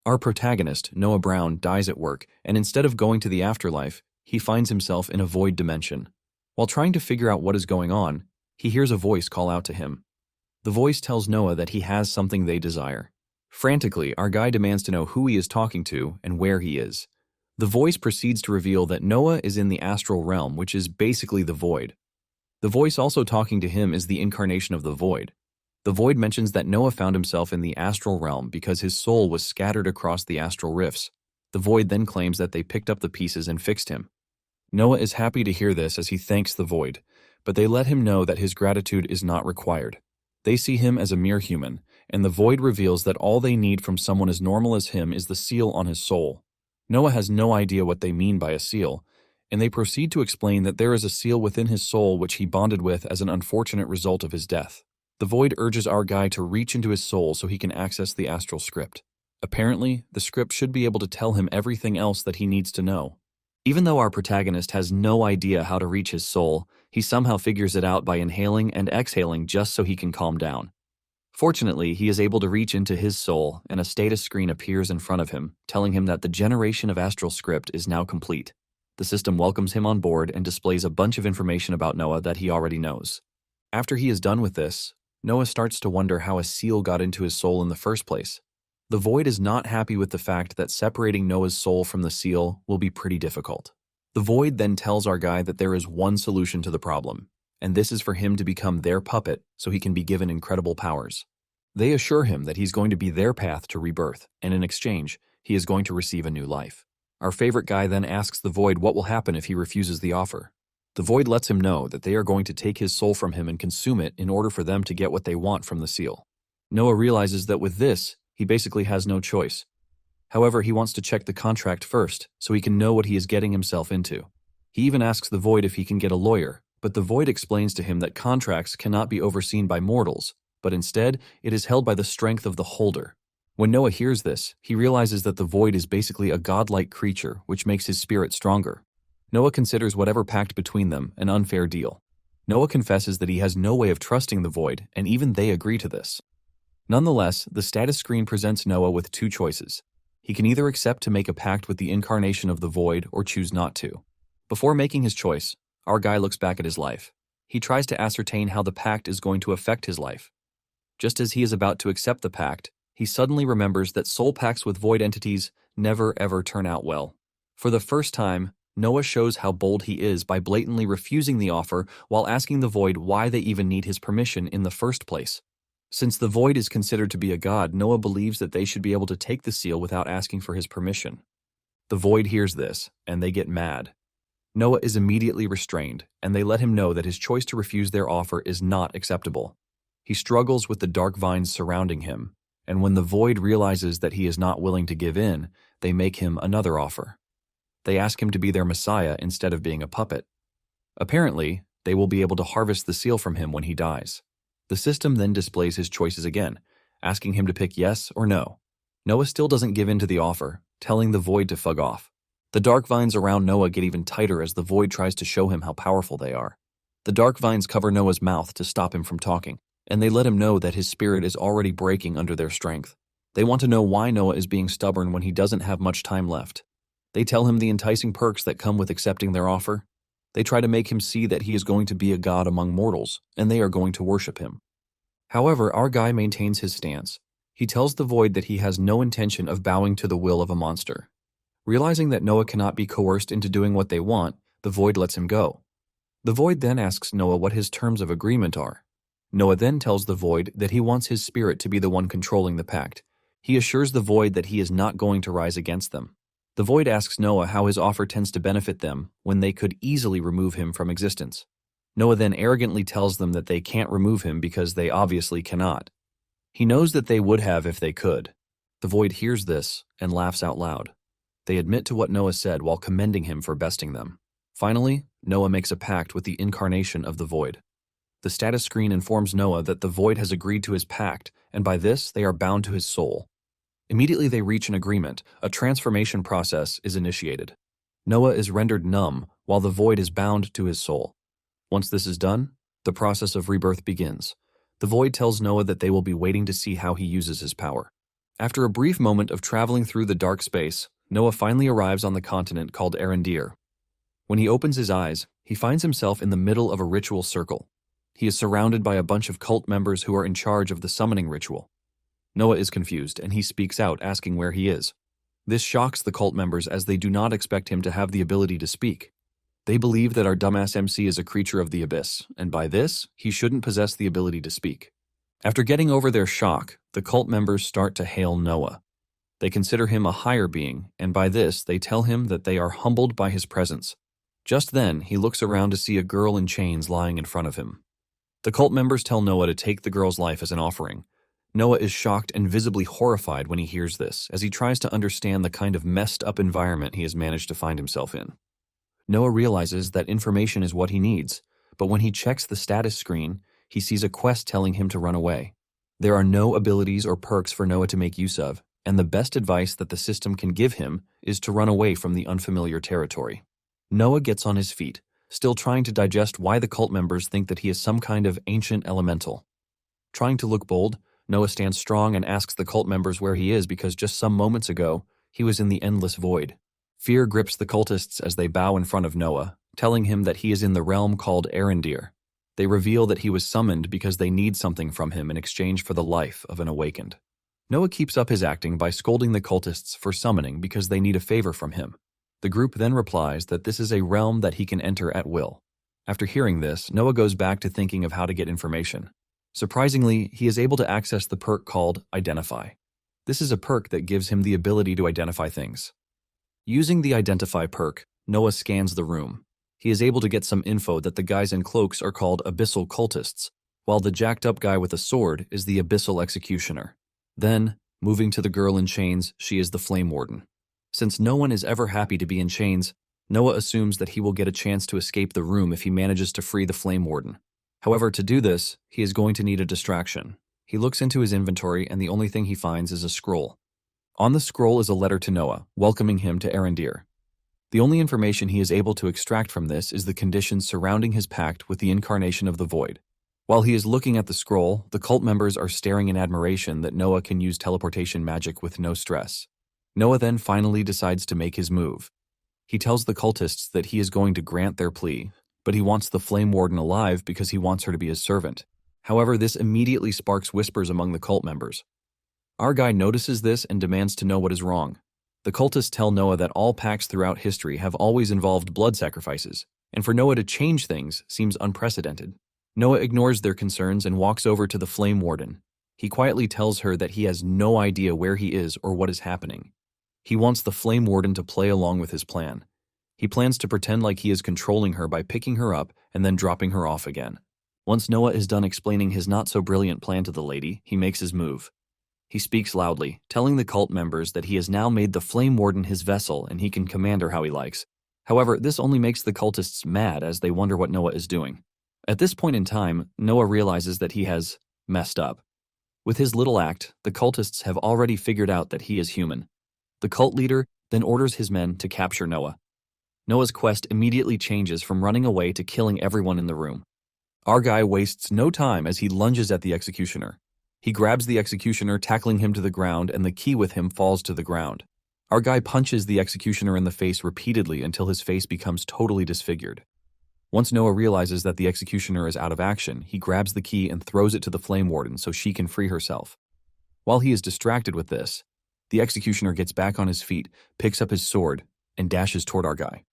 Our protagonist, Noah Brown, dies at work, and instead of going to the afterlife, he finds himself in a void dimension. While trying to figure out what is going on, he hears a voice call out to him. The voice tells Noah that he has something they desire. Frantically, our guy demands to know who he is talking to and where he is. The voice proceeds to reveal that Noah is in the astral realm, which is basically the void. The voice also talking to him is the incarnation of the void. The void mentions that Noah found himself in the astral realm because his soul was scattered across the astral rifts. The void then claims that they picked up the pieces and fixed him. Noah is happy to hear this as he thanks the void, but they let him know that his gratitude is not required. They see him as a mere human, and the void reveals that all they need from someone as normal as him is the seal on his soul. Noah has no idea what they mean by a seal, and they proceed to explain that there is a seal within his soul which he bonded with as an unfortunate result of his death. The void urges our guy to reach into his soul so he can access the astral script. Apparently, the script should be able to tell him everything else that he needs to know. Even though our protagonist has no idea how to reach his soul, he somehow figures it out by inhaling and exhaling just so he can calm down. Fortunately, he is able to reach into his soul, and a status screen appears in front of him, telling him that the generation of astral script is now complete. The system welcomes him on board and displays a bunch of information about Noah that he already knows. After he is done with this, Noah starts to wonder how a seal got into his soul in the first place. The void is not happy with the fact that separating Noah's soul from the seal will be pretty difficult. The void then tells our guy that there is one solution to the problem, and this is for him to become their puppet so he can be given incredible powers. They assure him that he's going to be their path to rebirth, and in exchange, he is going to receive a new life. Our favorite guy then asks the void what will happen if he refuses the offer. The void lets him know that they are going to take his soul from him and consume it in order for them to get what they want from the seal. Noah realizes that with this, he basically has no choice. However, he wants to check the contract first so he can know what he is getting himself into. He even asks the void if he can get a lawyer, but the void explains to him that contracts cannot be overseen by mortals, but instead, it is held by the strength of the holder. When Noah hears this, he realizes that the void is basically a godlike creature which makes his spirit stronger. Noah considers whatever pact between them an unfair deal. Noah confesses that he has no way of trusting the void, and even they agree to this. Nonetheless, the status screen presents Noah with two choices. He can either accept to make a pact with the incarnation of the void or choose not to. Before making his choice, our guy looks back at his life. He tries to ascertain how the pact is going to affect his life. Just as he is about to accept the pact, he suddenly remembers that soul pacts with void entities never ever turn out well. For the first time, Noah shows how bold he is by blatantly refusing the offer while asking the void why they even need his permission in the first place. Since the void is considered to be a god, Noah believes that they should be able to take the seal without asking for his permission. The void hears this, and they get mad. Noah is immediately restrained, and they let him know that his choice to refuse their offer is not acceptable. He struggles with the dark vines surrounding him, and when the void realizes that he is not willing to give in, they make him another offer. They ask him to be their messiah instead of being a puppet. Apparently, they will be able to harvest the seal from him when he dies. The system then displays his choices again, asking him to pick yes or no. Noah still doesn't give in to the offer, telling the void to fug off. The dark vines around Noah get even tighter as the void tries to show him how powerful they are. The dark vines cover Noah's mouth to stop him from talking, and they let him know that his spirit is already breaking under their strength. They want to know why Noah is being stubborn when he doesn't have much time left. They tell him the enticing perks that come with accepting their offer. They try to make him see that he is going to be a god among mortals, and they are going to worship him. However, our guy maintains his stance. He tells the void that he has no intention of bowing to the will of a monster. Realizing that Noah cannot be coerced into doing what they want, the void lets him go. The void then asks Noah what his terms of agreement are. Noah then tells the void that he wants his spirit to be the one controlling the pact. He assures the void that he is not going to rise against them. The void asks Noah how his offer tends to benefit them when they could easily remove him from existence. Noah then arrogantly tells them that they can't remove him because they obviously cannot. He knows that they would have if they could. The void hears this and laughs out loud. They admit to what Noah said while commending him for besting them. Finally, Noah makes a pact with the incarnation of the void. The status screen informs Noah that the void has agreed to his pact, and by this they are bound to his soul. Immediately they reach an agreement, a transformation process is initiated. Noah is rendered numb while the void is bound to his soul. Once this is done, the process of rebirth begins. The void tells Noah that they will be waiting to see how he uses his power. After a brief moment of traveling through the dark space, Noah finally arrives on the continent called Arendir. When he opens his eyes, he finds himself in the middle of a ritual circle. He is surrounded by a bunch of cult members who are in charge of the summoning ritual. Noah is confused, and he speaks out, asking where he is. This shocks the cult members as they do not expect him to have the ability to speak. They believe that our dumbass MC is a creature of the abyss, and by this, he shouldn't possess the ability to speak. After getting over their shock, the cult members start to hail Noah. They consider him a higher being, and by this, they tell him that they are humbled by his presence. Just then, he looks around to see a girl in chains lying in front of him. The cult members tell Noah to take the girl's life as an offering. Noah is shocked and visibly horrified when he hears this, as he tries to understand the kind of messed up environment he has managed to find himself in. Noah realizes that information is what he needs, but when he checks the status screen, he sees a quest telling him to run away. There are no abilities or perks for Noah to make use of, and the best advice that the system can give him is to run away from the unfamiliar territory. Noah gets on his feet, still trying to digest why the cult members think that he is some kind of ancient elemental. Trying to look bold, Noah stands strong and asks the cult members where he is because just some moments ago, he was in the endless void. Fear grips the cultists as they bow in front of Noah, telling him that he is in the realm called Arendir. They reveal that he was summoned because they need something from him in exchange for the life of an awakened. Noah keeps up his acting by scolding the cultists for summoning because they need a favor from him. The group then replies that this is a realm that he can enter at will. After hearing this, Noah goes back to thinking of how to get information. Surprisingly, he is able to access the perk called Identify. This is a perk that gives him the ability to identify things. Using the Identify perk, Noah scans the room. He is able to get some info that the guys in cloaks are called Abyssal Cultists, while the jacked-up guy with a sword is the Abyssal Executioner. Then, moving to the girl in chains, she is the Flame Warden. Since no one is ever happy to be in chains, Noah assumes that he will get a chance to escape the room if he manages to free the Flame Warden. However, to do this, he is going to need a distraction. He looks into his inventory and the only thing he finds is a scroll. On the scroll is a letter to Noah, welcoming him to Arendir. The only information he is able to extract from this is the conditions surrounding his pact with the incarnation of the Void. While he is looking at the scroll, the cult members are staring in admiration that Noah can use teleportation magic with no stress. Noah then finally decides to make his move. He tells the cultists that he is going to grant their plea, but he wants the Flame Warden alive because he wants her to be his servant. However, this immediately sparks whispers among the cult members. Our guy notices this and demands to know what is wrong. The cultists tell Noah that all pacts throughout history have always involved blood sacrifices, and for Noah to change things seems unprecedented. Noah ignores their concerns and walks over to the Flame Warden. He quietly tells her that he has no idea where he is or what is happening. He wants the Flame Warden to play along with his plan. He plans to pretend like he is controlling her by picking her up and then dropping her off again. Once Noah is done explaining his not-so-brilliant plan to the lady, he makes his move. He speaks loudly, telling the cult members that he has now made the Flame Warden his vessel and he can command her how he likes. However, this only makes the cultists mad as they wonder what Noah is doing. At this point in time, Noah realizes that he has messed up. With his little act, the cultists have already figured out that he is human. The cult leader then orders his men to capture Noah. Noah's quest immediately changes from running away to killing everyone in the room. Our guy wastes no time as he lunges at the executioner. He grabs the executioner, tackling him to the ground, and the key with him falls to the ground. Our guy punches the executioner in the face repeatedly until his face becomes totally disfigured. Once Noah realizes that the executioner is out of action, he grabs the key and throws it to the Flame Warden so she can free herself. While he is distracted with this, the executioner gets back on his feet, picks up his sword, and dashes toward our guy.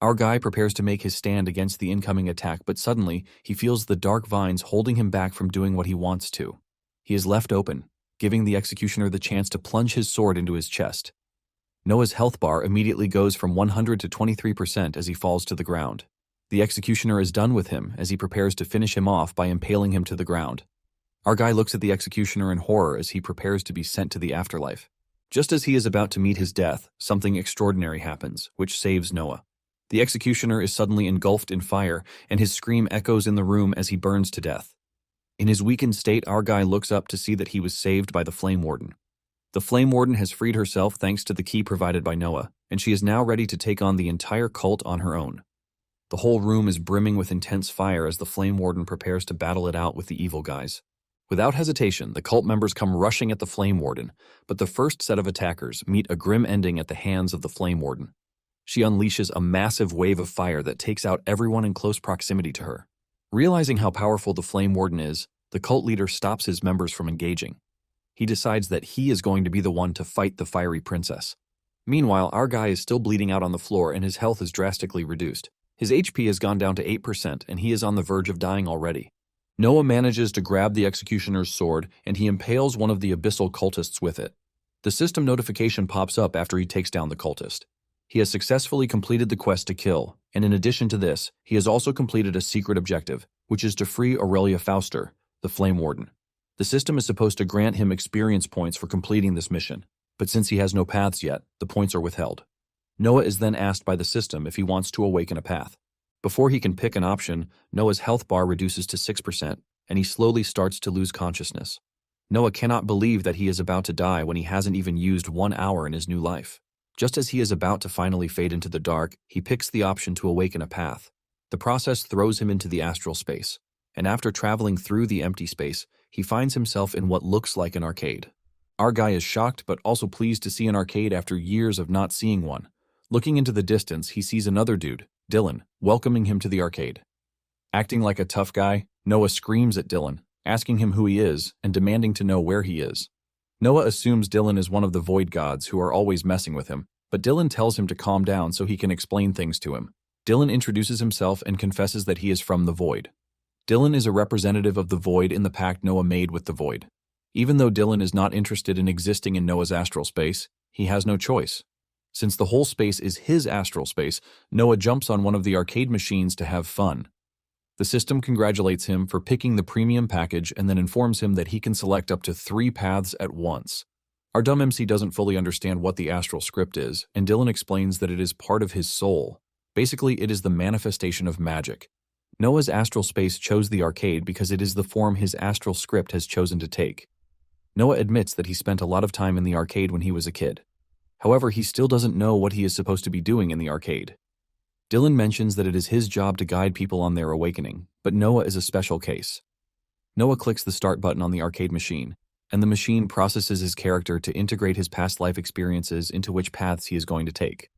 Our guy prepares to make his stand against the incoming attack, but suddenly, he feels the dark vines holding him back from doing what he wants to. He is left open, giving the executioner the chance to plunge his sword into his chest. Noah's health bar immediately goes from 100 to 23% as he falls to the ground. The executioner is done with him as he prepares to finish him off by impaling him to the ground. Our guy looks at the executioner in horror as he prepares to be sent to the afterlife. Just as he is about to meet his death, something extraordinary happens, which saves Noah. The executioner is suddenly engulfed in fire, and his scream echoes in the room as he burns to death. In his weakened state, our guy looks up to see that he was saved by the Flame Warden. The Flame Warden has freed herself thanks to the key provided by Noah, and she is now ready to take on the entire cult on her own. The whole room is brimming with intense fire as the Flame Warden prepares to battle it out with the evil guys. Without hesitation, the cult members come rushing at the Flame Warden, but the first set of attackers meet a grim ending at the hands of the Flame Warden. She unleashes a massive wave of fire that takes out everyone in close proximity to her. Realizing how powerful the Flame Warden is, the cult leader stops his members from engaging. He decides that he is going to be the one to fight the fiery princess. Meanwhile, our guy is still bleeding out on the floor and his health is drastically reduced. His HP has gone down to 8% and he is on the verge of dying already. Noah manages to grab the executioner's sword and he impales one of the abyssal cultists with it. The system notification pops up after he takes down the cultist. He has successfully completed the quest to kill, and in addition to this, he has also completed a secret objective, which is to free Aurelia Fauster, the Flame Warden. The system is supposed to grant him experience points for completing this mission, but since he has no paths yet, the points are withheld. Noah is then asked by the system if he wants to awaken a path. Before he can pick an option, Noah's health bar reduces to 6%, and he slowly starts to lose consciousness. Noah cannot believe that he is about to die when he hasn't even used 1 hour in his new life. Just as he is about to finally fade into the dark, he picks the option to awaken a path. The process throws him into the astral space, and after traveling through the empty space, he finds himself in what looks like an arcade. Our guy is shocked but also pleased to see an arcade after years of not seeing one. Looking into the distance, he sees another dude, Dylan, welcoming him to the arcade. Acting like a tough guy, Noah screams at Dylan, asking him who he is and demanding to know where he is. Noah assumes Dylan is one of the void gods who are always messing with him, but Dylan tells him to calm down so he can explain things to him. Dylan introduces himself and confesses that he is from the void. Dylan is a representative of the void in the pact Noah made with the void. Even though Dylan is not interested in existing in Noah's astral space, he has no choice. Since the whole space is his astral space, Noah jumps on one of the arcade machines to have fun. The system congratulates him for picking the premium package and then informs him that he can select up to 3 paths at once. Our dumb MC doesn't fully understand what the astral script is, and Dylan explains that it is part of his soul. Basically, it is the manifestation of magic. Noah's astral space chose the arcade because it is the form his astral script has chosen to take. Noah admits that he spent a lot of time in the arcade when he was a kid. However, he still doesn't know what he is supposed to be doing in the arcade. Dylan mentions that it is his job to guide people on their awakening, but Noah is a special case. Noah clicks the start button on the arcade machine, and the machine processes his character to integrate his past life experiences into which paths he is going to take.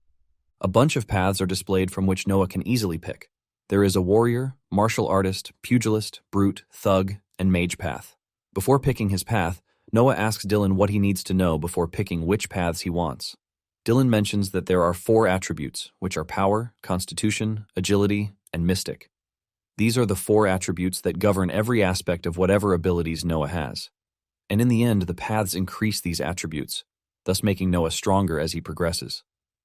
A bunch of paths are displayed from which Noah can easily pick. There is a warrior, martial artist, pugilist, brute, thug, and mage path. Before picking his path, Noah asks Dylan what he needs to know before picking which paths he wants. Dylan mentions that there are 4 attributes, which are power, constitution, agility, and mystic. These are the 4 attributes that govern every aspect of whatever abilities Noah has. And in the end, the paths increase these attributes, thus making Noah stronger as he progresses.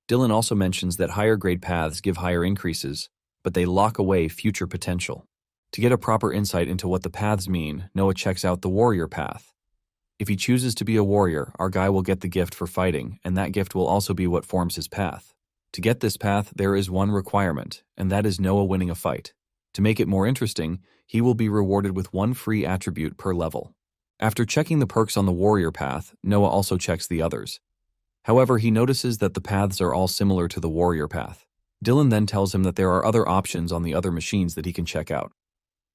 Dylan also mentions that higher grade paths give higher increases, but they lock away future potential. To get a proper insight into what the paths mean, Noah checks out the warrior path. If he chooses to be a warrior, our guy will get the gift for fighting, and that gift will also be what forms his path. To get this path, there is one requirement, and that is Noah winning a fight. To make it more interesting, he will be rewarded with 1 free attribute per level. After checking the perks on the warrior path, Noah also checks the others. However, he notices that the paths are all similar to the warrior path. Dylan then tells him that there are other options on the other machines that he can check out.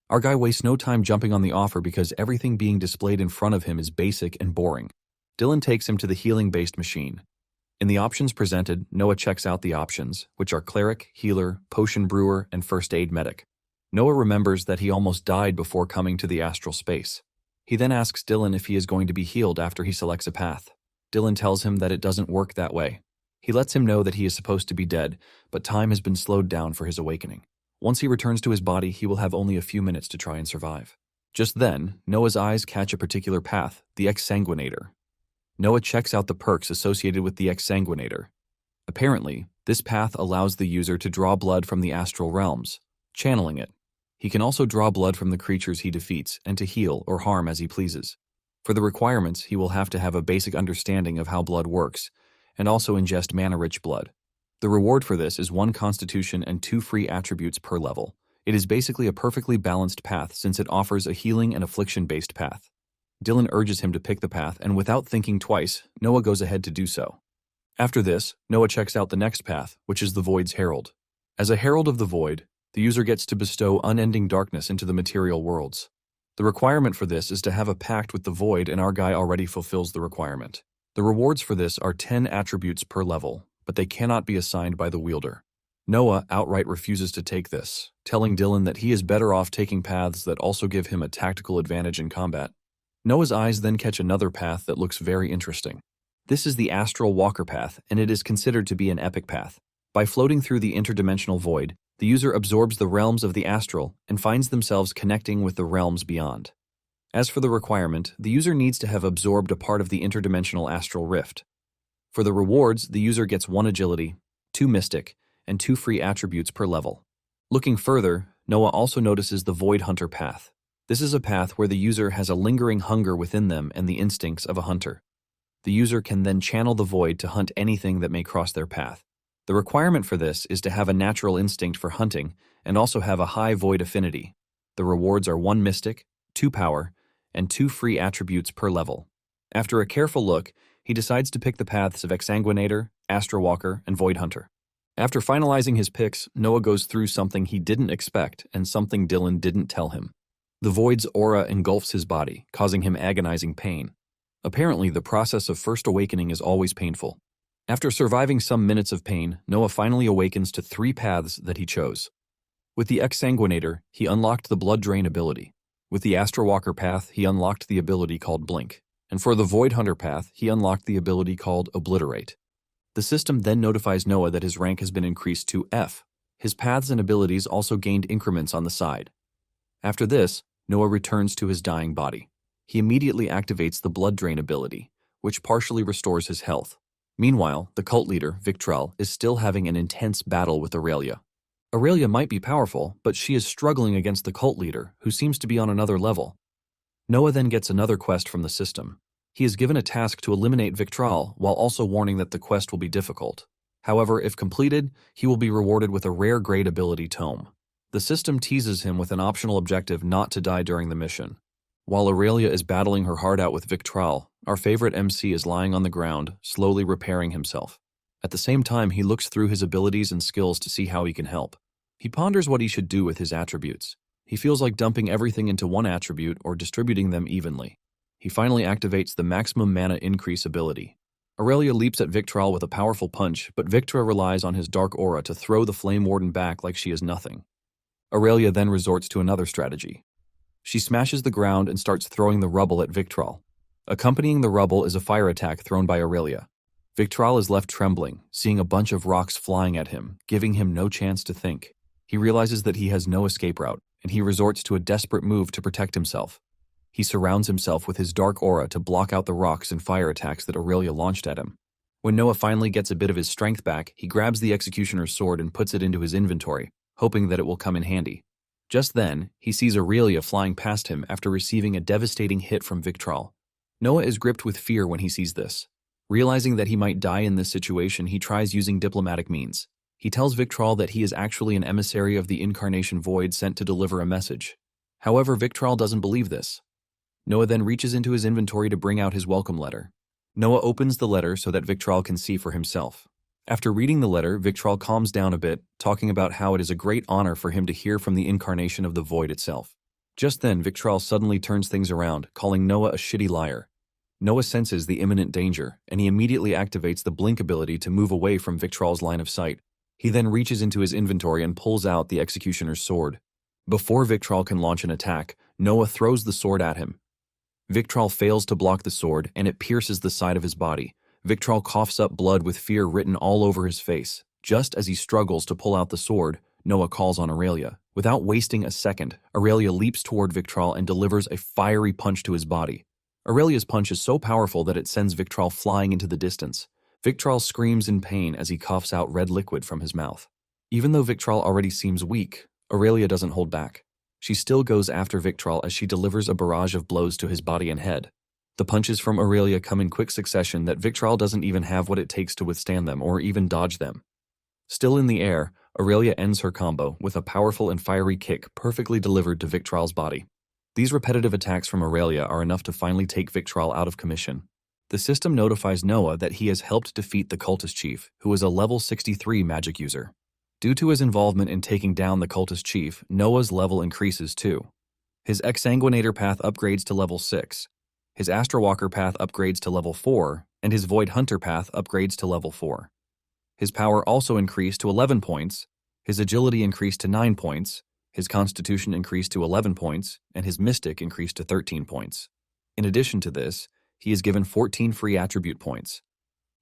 Our guy wastes no time jumping on the offer because everything being displayed in front of him is basic and boring. Dylan takes him to the healing-based machine. In the options presented, Noah checks out the options, which are cleric, healer, potion brewer, and first aid medic. Noah remembers that he almost died before coming to the astral space. He then asks Dylan if he is going to be healed after he selects a path. Dylan tells him that it doesn't work that way. He lets him know that he is supposed to be dead, but time has been slowed down for his awakening. Once he returns to his body, he will have only a few minutes to try and survive. Just then, Noah's eyes catch a particular path, the Exsanguinator. Noah checks out the perks associated with the Exsanguinator. Apparently, this path allows the user to draw blood from the astral realms, channeling it. He can also draw blood from the creatures he defeats and to heal or harm as he pleases. For the requirements, he will have to have a basic understanding of how blood works, and also ingest mana-rich blood. The reward for this is 1 constitution and 2 free attributes per level. It is basically a perfectly balanced path since it offers a healing and affliction-based path. Dylan urges him to pick the path, and without thinking twice, Noah goes ahead to do so. After this, Noah checks out the next path, which is the Void's Herald. As a Herald of the Void, the user gets to bestow unending darkness into the material worlds. The requirement for this is to have a pact with the void, and our guy already fulfills the requirement. The rewards for this are 10 attributes per level, but they cannot be assigned by the wielder. Noah outright refuses to take this, telling Dylan that he is better off taking paths that also give him a tactical advantage in combat. Noah's eyes then catch another path that looks very interesting. This is the Astral Walker path, and it is considered to be an epic path. By floating through the interdimensional void, the user absorbs the realms of the astral and finds themselves connecting with the realms beyond. As for the requirement, the user needs to have absorbed a part of the interdimensional astral rift. For the rewards, the user gets 1 agility, 2 mystic, and 2 free attributes per level. Looking further, Noah also notices the Void Hunter path. This is a path where the user has a lingering hunger within them and the instincts of a hunter. The user can then channel the void to hunt anything that may cross their path. The requirement for this is to have a natural instinct for hunting and also have a high void affinity. The rewards are 1 mystic, 2 power, and 2 free attributes per level. After a careful look, he decides to pick the paths of Exsanguinator, Astral Walker, and Void Hunter. After finalizing his picks, Noah goes through something he didn't expect and something Dylan didn't tell him. The void's aura engulfs his body, causing him agonizing pain. Apparently, the process of first awakening is always painful. After surviving some minutes of pain, Noah finally awakens to 3 paths that he chose. With the Exsanguinator, he unlocked the Blood Drain ability. With the Astral Walker path, he unlocked the ability called Blink. And for the Void Hunter path, he unlocked the ability called Obliterate. The system then notifies Noah that his rank has been increased to F. His paths and abilities also gained increments on the side. After this, Noah returns to his dying body. He immediately activates the Blood Drain ability, which partially restores his health. Meanwhile, the cult leader, Victrell, is still having an intense battle with Aurelia. Aurelia might be powerful, but she is struggling against the cult leader, who seems to be on another level. Noah then gets another quest from the system. He is given a task to eliminate Victrell, while also warning that the quest will be difficult. However, if completed, he will be rewarded with a rare grade ability tome. The system teases him with an optional objective not to die during the mission. While Aurelia is battling her heart out with Victrell, our favorite MC is lying on the ground, slowly repairing himself. At the same time, he looks through his abilities and skills to see how he can help. He ponders what he should do with his attributes. He feels like dumping everything into one attribute or distributing them evenly. He finally activates the maximum mana increase ability. Aurelia leaps at Victrell with a powerful punch, but Victra relies on his dark aura to throw the Flame Warden back like she is nothing. Aurelia then resorts to another strategy. She smashes the ground and starts throwing the rubble at Victrell. Accompanying the rubble is a fire attack thrown by Aurelia. Victrell is left trembling, seeing a bunch of rocks flying at him, giving him no chance to think. He realizes that he has no escape route, and he resorts to a desperate move to protect himself. He surrounds himself with his dark aura to block out the rocks and fire attacks that Aurelia launched at him. When Noah finally gets a bit of his strength back, he grabs the Executioner's sword and puts it into his inventory, hoping that it will come in handy. Just then, he sees Aurelia flying past him after receiving a devastating hit from Victrell. Noah is gripped with fear when he sees this. Realizing that he might die in this situation, he tries using diplomatic means. He tells Victrell that he is actually an emissary of the Incarnation Void sent to deliver a message. However, Victrell doesn't believe this. Noah then reaches into his inventory to bring out his welcome letter. Noah opens the letter so that Victrell can see for himself. After reading the letter, Victrell calms down a bit, talking about how it is a great honor for him to hear from the incarnation of the Void itself. Just then, Victrell suddenly turns things around, calling Noah a shitty liar. Noah senses the imminent danger, and he immediately activates the blink ability to move away from Victrell's line of sight. He then reaches into his inventory and pulls out the Executioner's sword. Before Victrell can launch an attack, Noah throws the sword at him. Victrell fails to block the sword, and it pierces the side of his body. Victrell coughs up blood with fear written all over his face. Just as he struggles to pull out the sword, Noah calls on Aurelia. Without wasting a second, Aurelia leaps toward Victrell and delivers a fiery punch to his body. Aurelia's punch is so powerful that it sends Victrell flying into the distance. Victrell screams in pain as he coughs out red liquid from his mouth. Even though Victrell already seems weak, Aurelia doesn't hold back. She still goes after Victrell as she delivers a barrage of blows to his body and head. The punches from Aurelia come in quick succession that Victrell doesn't even have what it takes to withstand them or even dodge them. Still in the air, Aurelia ends her combo with a powerful and fiery kick perfectly delivered to Victrell's body. These repetitive attacks from Aurelia are enough to finally take Victrell out of commission. The system notifies Noah that he has helped defeat the cultist chief, who is a level 63 magic user. Due to his involvement in taking down the cultist chief, Noah's level increases too. His Exsanguinator path upgrades to level 6. His Astrowalker path upgrades to level 4, and his Void Hunter path upgrades to level 4. His power also increased to 11 points, his agility increased to 9 points, his constitution increased to 11 points, and his mystic increased to 13 points. In addition to this, he is given 14 free attribute points.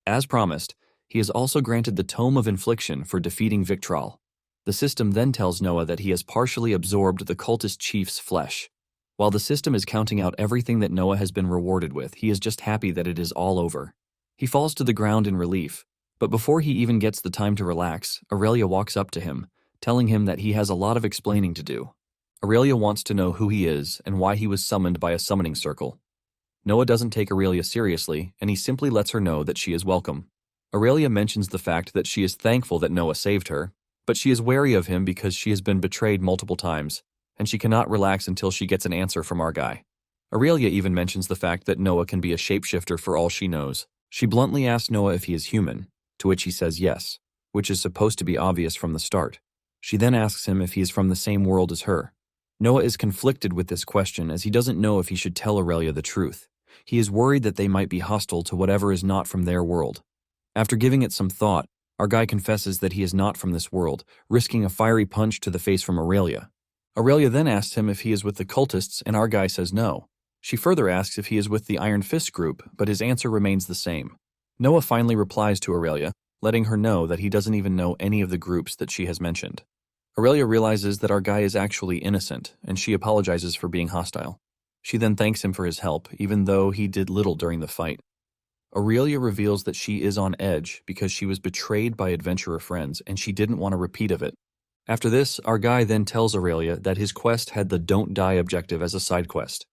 As promised, he is also granted the Tome of Infliction for defeating Victral. The system then tells Noah that he has partially absorbed the cultist chief's flesh. While the system is counting out everything that Noah has been rewarded with, he is just happy that it is all over. He falls to the ground in relief, but before he even gets the time to relax, Aurelia walks up to him, telling him that he has a lot of explaining to do. Aurelia wants to know who he is and why he was summoned by a summoning circle. Noah doesn't take Aurelia seriously, and he simply lets her know that she is welcome. Aurelia mentions the fact that she is thankful that Noah saved her, but she is wary of him because she has been betrayed multiple times, and she cannot relax until she gets an answer from our guy. Aurelia even mentions the fact that Noah can be a shapeshifter for all she knows. She bluntly asks Noah if he is human, to which he says yes, which is supposed to be obvious from the start. She then asks him if he is from the same world as her. Noah is conflicted with this question as he doesn't know if he should tell Aurelia the truth. He is worried that they might be hostile to whatever is not from their world. After giving it some thought, our guy confesses that he is not from this world, risking a fiery punch to the face from Aurelia. Aurelia then asks him if he is with the cultists, and our guy says no. She further asks if he is with the Iron Fist group, but his answer remains the same. Noah finally replies to Aurelia, letting her know that he doesn't even know any of the groups that she has mentioned. Aurelia realizes that our guy is actually innocent, and she apologizes for being hostile. She then thanks him for his help, even though he did little during the fight. Aurelia reveals that she is on edge because she was betrayed by adventurer friends and she didn't want a repeat of it. After this, our guy then tells Aurelia that his quest had the Don't Die objective as a side quest.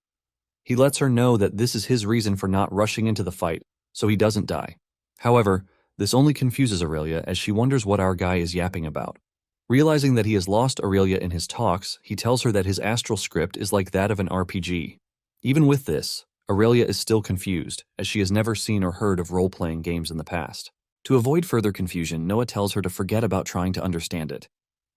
He lets her know that this is his reason for not rushing into the fight, so he doesn't die. However, this only confuses Aurelia as she wonders what our guy is yapping about. Realizing that he has lost Aurelia in his talks, he tells her that his astral script is like that of an RPG. Even with this, Aurelia is still confused, as she has never seen or heard of role-playing games in the past. To avoid further confusion, Noah tells her to forget about trying to understand it.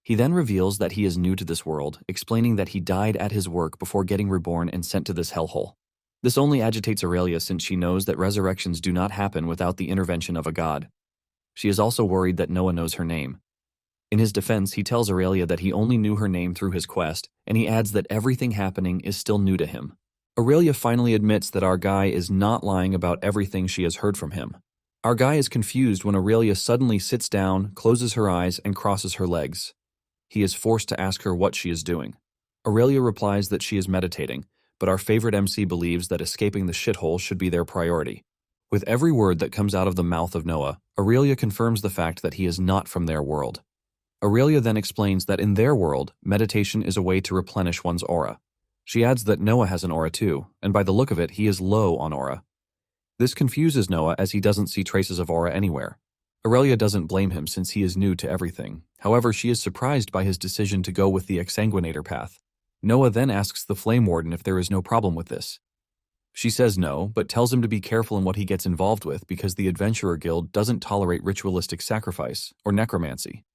He then reveals that he is new to this world, explaining that he died at his work before getting reborn and sent to this hellhole. This only agitates Aurelia since she knows that resurrections do not happen without the intervention of a god. She is also worried that Noah knows her name. In his defense, he tells Aurelia that he only knew her name through his quest, and he adds that everything happening is still new to him. Aurelia finally admits that our guy is not lying about everything she has heard from him. Our guy is confused when Aurelia suddenly sits down, closes her eyes, and crosses her legs. He is forced to ask her what she is doing. Aurelia replies that she is meditating, but our favorite MC believes that escaping the shithole should be their priority. With every word that comes out of the mouth of Noah, Aurelia confirms the fact that he is not from their world. Aurelia then explains that in their world, meditation is a way to replenish one's aura. She adds that Noah has an aura too, and by the look of it, he is low on aura. This confuses Noah as he doesn't see traces of aura anywhere. Aurelia doesn't blame him since he is new to everything. However, she is surprised by his decision to go with the Exsanguinator path. Noah then asks the Flame Warden if there is no problem with this. She says no, but tells him to be careful in what he gets involved with because the Adventurer Guild doesn't tolerate ritualistic sacrifice or necromancy.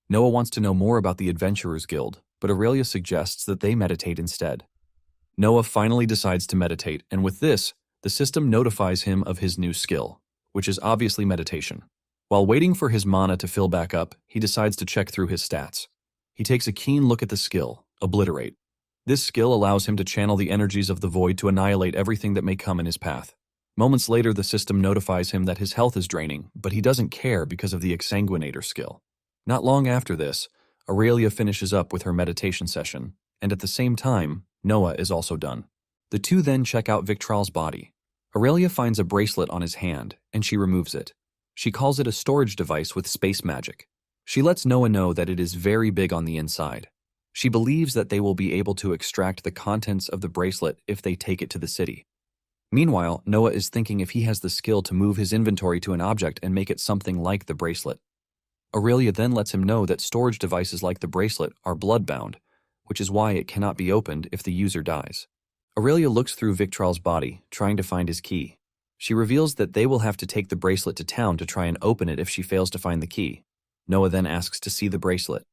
Noah wants to know more about the Adventurers Guild, but Aurelia suggests that they meditate instead. Noah finally decides to meditate, and with this, the system notifies him of his new skill, which is obviously meditation. While waiting for his mana to fill back up, he decides to check through his stats. He takes a keen look at the skill, Obliterate. This skill allows him to channel the energies of the void to annihilate everything that may come in his path. Moments later, the system notifies him that his health is draining, but he doesn't care because of the Exsanguinator skill. Not long after this, Aurelia finishes up with her meditation session, and at the same time, Noah is also done. The two then check out Victral's body. Aurelia finds a bracelet on his hand, and she removes it. She calls it a storage device with space magic. She lets Noah know that it is very big on the inside. She believes that they will be able to extract the contents of the bracelet if they take it to the city. Meanwhile, Noah is thinking if he has the skill to move his inventory to an object and make it something like the bracelet. Aurelia then lets him know that storage devices like the bracelet are bloodbound, which is why it cannot be opened if the user dies. Aurelia looks through Victral's body, trying to find his key. She reveals that they will have to take the bracelet to town to try and open it if she fails to find the key. Noah then asks to see the bracelet.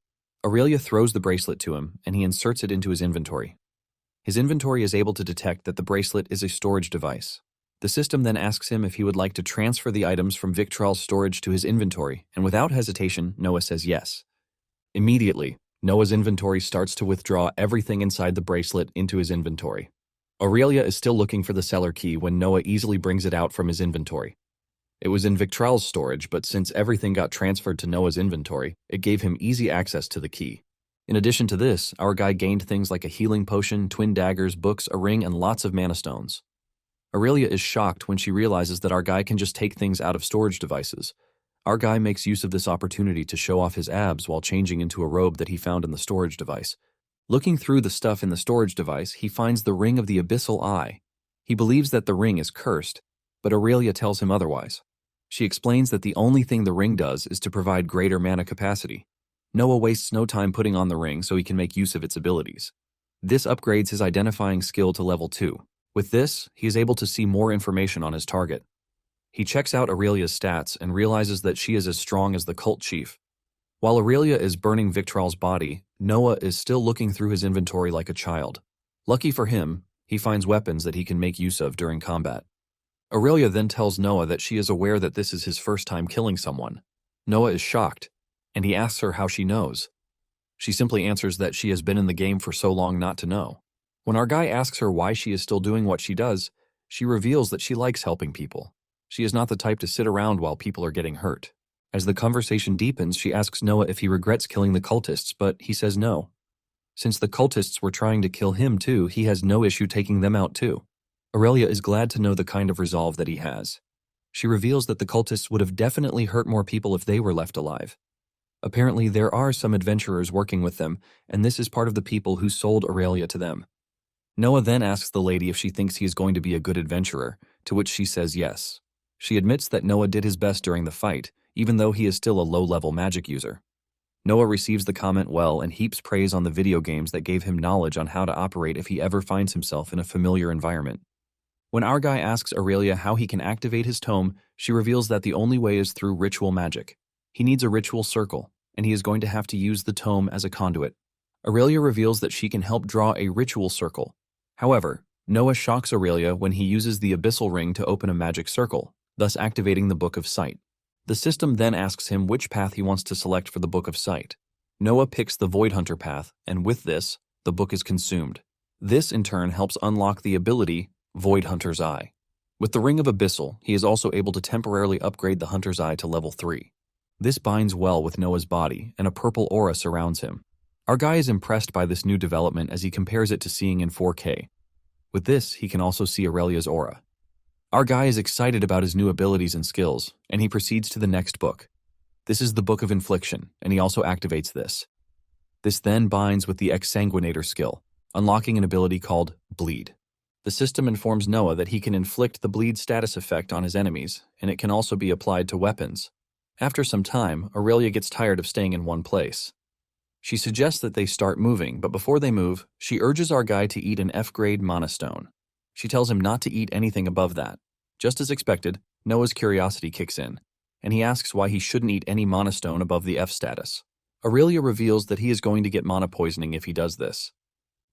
Aurelia throws the bracelet to him, and he inserts it into his inventory. His inventory is able to detect that the bracelet is a storage device. The system then asks him if he would like to transfer the items from Victral's storage to his inventory, and without hesitation, Noah says yes. Immediately, Noah's inventory starts to withdraw everything inside the bracelet into his inventory. Aurelia is still looking for the cellar key when Noah easily brings it out from his inventory. It was in Victral's storage, but since everything got transferred to Noah's inventory, it gave him easy access to the key. In addition to this, our guy gained things like a healing potion, twin daggers, books, a ring, and lots of mana stones. Aurelia is shocked when she realizes that our guy can just take things out of storage devices. Our guy makes use of this opportunity to show off his abs while changing into a robe that he found in the storage device. Looking through the stuff in the storage device, he finds the ring of the Abyssal Eye. He believes that the ring is cursed, but Aurelia tells him otherwise. She explains that the only thing the ring does is to provide greater mana capacity. Noah wastes no time putting on the ring so he can make use of its abilities. This upgrades his identifying skill to level 2. With this, he is able to see more information on his target. He checks out Aurelia's stats and realizes that she is as strong as the cult chief. While Aurelia is burning Victral's body, Noah is still looking through his inventory like a child. Lucky for him, he finds weapons that he can make use of during combat. Aurelia then tells Noah that she is aware that this is his first time killing someone. Noah is shocked, and he asks her how she knows. She simply answers that she has been in the game for so long not to know. When our guy asks her why she is still doing what she does, she reveals that she likes helping people. She is not the type to sit around while people are getting hurt. As the conversation deepens, she asks Noah if he regrets killing the cultists, but he says no. Since the cultists were trying to kill him too, he has no issue taking them out too. Aurelia is glad to know the kind of resolve that he has. She reveals that the cultists would have definitely hurt more people if they were left alive. Apparently, there are some adventurers working with them, and this is part of the people who sold Aurelia to them. Noah then asks the lady if she thinks he is going to be a good adventurer, to which she says yes. She admits that Noah did his best during the fight, even though he is still a low-level magic user. Noah receives the comment well and heaps praise on the video games that gave him knowledge on how to operate if he ever finds himself in a familiar environment. When our guy asks Aurelia how he can activate his tome, she reveals that the only way is through ritual magic. He needs a ritual circle, and he is going to have to use the tome as a conduit. Aurelia reveals that she can help draw a ritual circle. However, Noah shocks Aurelia when he uses the Abyssal Ring to open a magic circle, thus activating the Book of Sight. The system then asks him which path he wants to select for the Book of Sight. Noah picks the Void Hunter path, and with this, the book is consumed. This, in turn, helps unlock the ability Void Hunter's Eye. With the Ring of Abyssal, he is also able to temporarily upgrade the Hunter's Eye to level 3. This binds well with Noah's body, and a purple aura surrounds him. Our guy is impressed by this new development as he compares it to seeing in 4K. With this, he can also see Aurelia's aura. Our guy is excited about his new abilities and skills, and he proceeds to the next book. This is the Book of Infliction, and he also activates this. This then binds with the Exsanguinator skill, unlocking an ability called Bleed. The system informs Noah that he can inflict the bleed status effect on his enemies, and it can also be applied to weapons. After some time, Aurelia gets tired of staying in one place. She suggests that they start moving, but before they move, she urges our guy to eat an F-grade mana stone. She tells him not to eat anything above that. Just as expected, Noah's curiosity kicks in, and he asks why he shouldn't eat any mana stone above the F status. Aurelia reveals that he is going to get mana poisoning if he does this.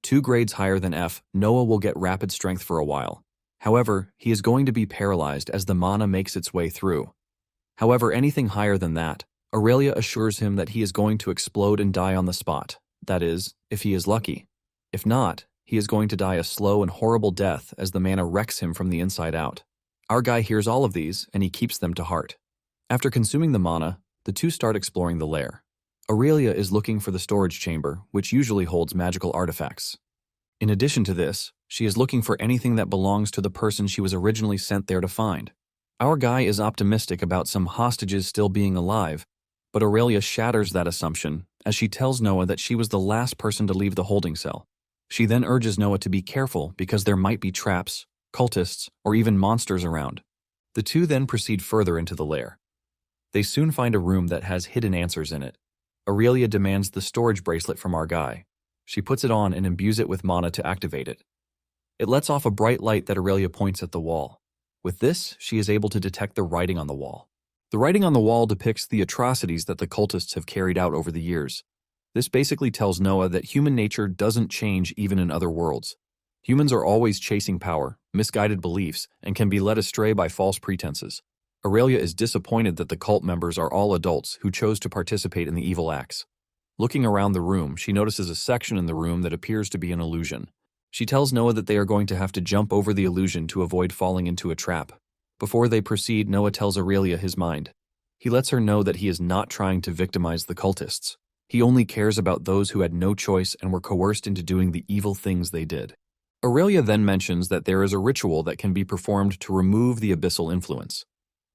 2 grades higher than F, Noah will get rapid strength for a while. However, he is going to be paralyzed as the mana makes its way through. However, anything higher than that, Aurelia assures him that he is going to explode and die on the spot. That is, if he is lucky. If not, he is going to die a slow and horrible death as the mana wrecks him from the inside out. Our guy hears all of these, and he keeps them to heart. After consuming the mana, the two start exploring the lair. Aurelia is looking for the storage chamber, which usually holds magical artifacts. In addition to this, she is looking for anything that belongs to the person she was originally sent there to find. Our guy is optimistic about some hostages still being alive, but Aurelia shatters that assumption as she tells Noah that she was the last person to leave the holding cell. She then urges Noah to be careful because there might be traps, cultists, or even monsters around. The two then proceed further into the lair. They soon find a room that has hidden answers in it. Aurelia demands the storage bracelet from our guy. She puts it on and imbues it with mana to activate it. It lets off a bright light that Aurelia points at the wall. With this, she is able to detect the writing on the wall. The writing on the wall depicts the atrocities that the cultists have carried out over the years. This basically tells Noah that human nature doesn't change even in other worlds. Humans are always chasing power, misguided beliefs, and can be led astray by false pretenses. Aurelia is disappointed that the cult members are all adults who chose to participate in the evil acts. Looking around the room, she notices a section in the room that appears to be an illusion. She tells Noah that they are going to have to jump over the illusion to avoid falling into a trap. Before they proceed, Noah tells Aurelia his mind. He lets her know that he is not trying to victimize the cultists. He only cares about those who had no choice and were coerced into doing the evil things they did. Aurelia then mentions that there is a ritual that can be performed to remove the abyssal influence.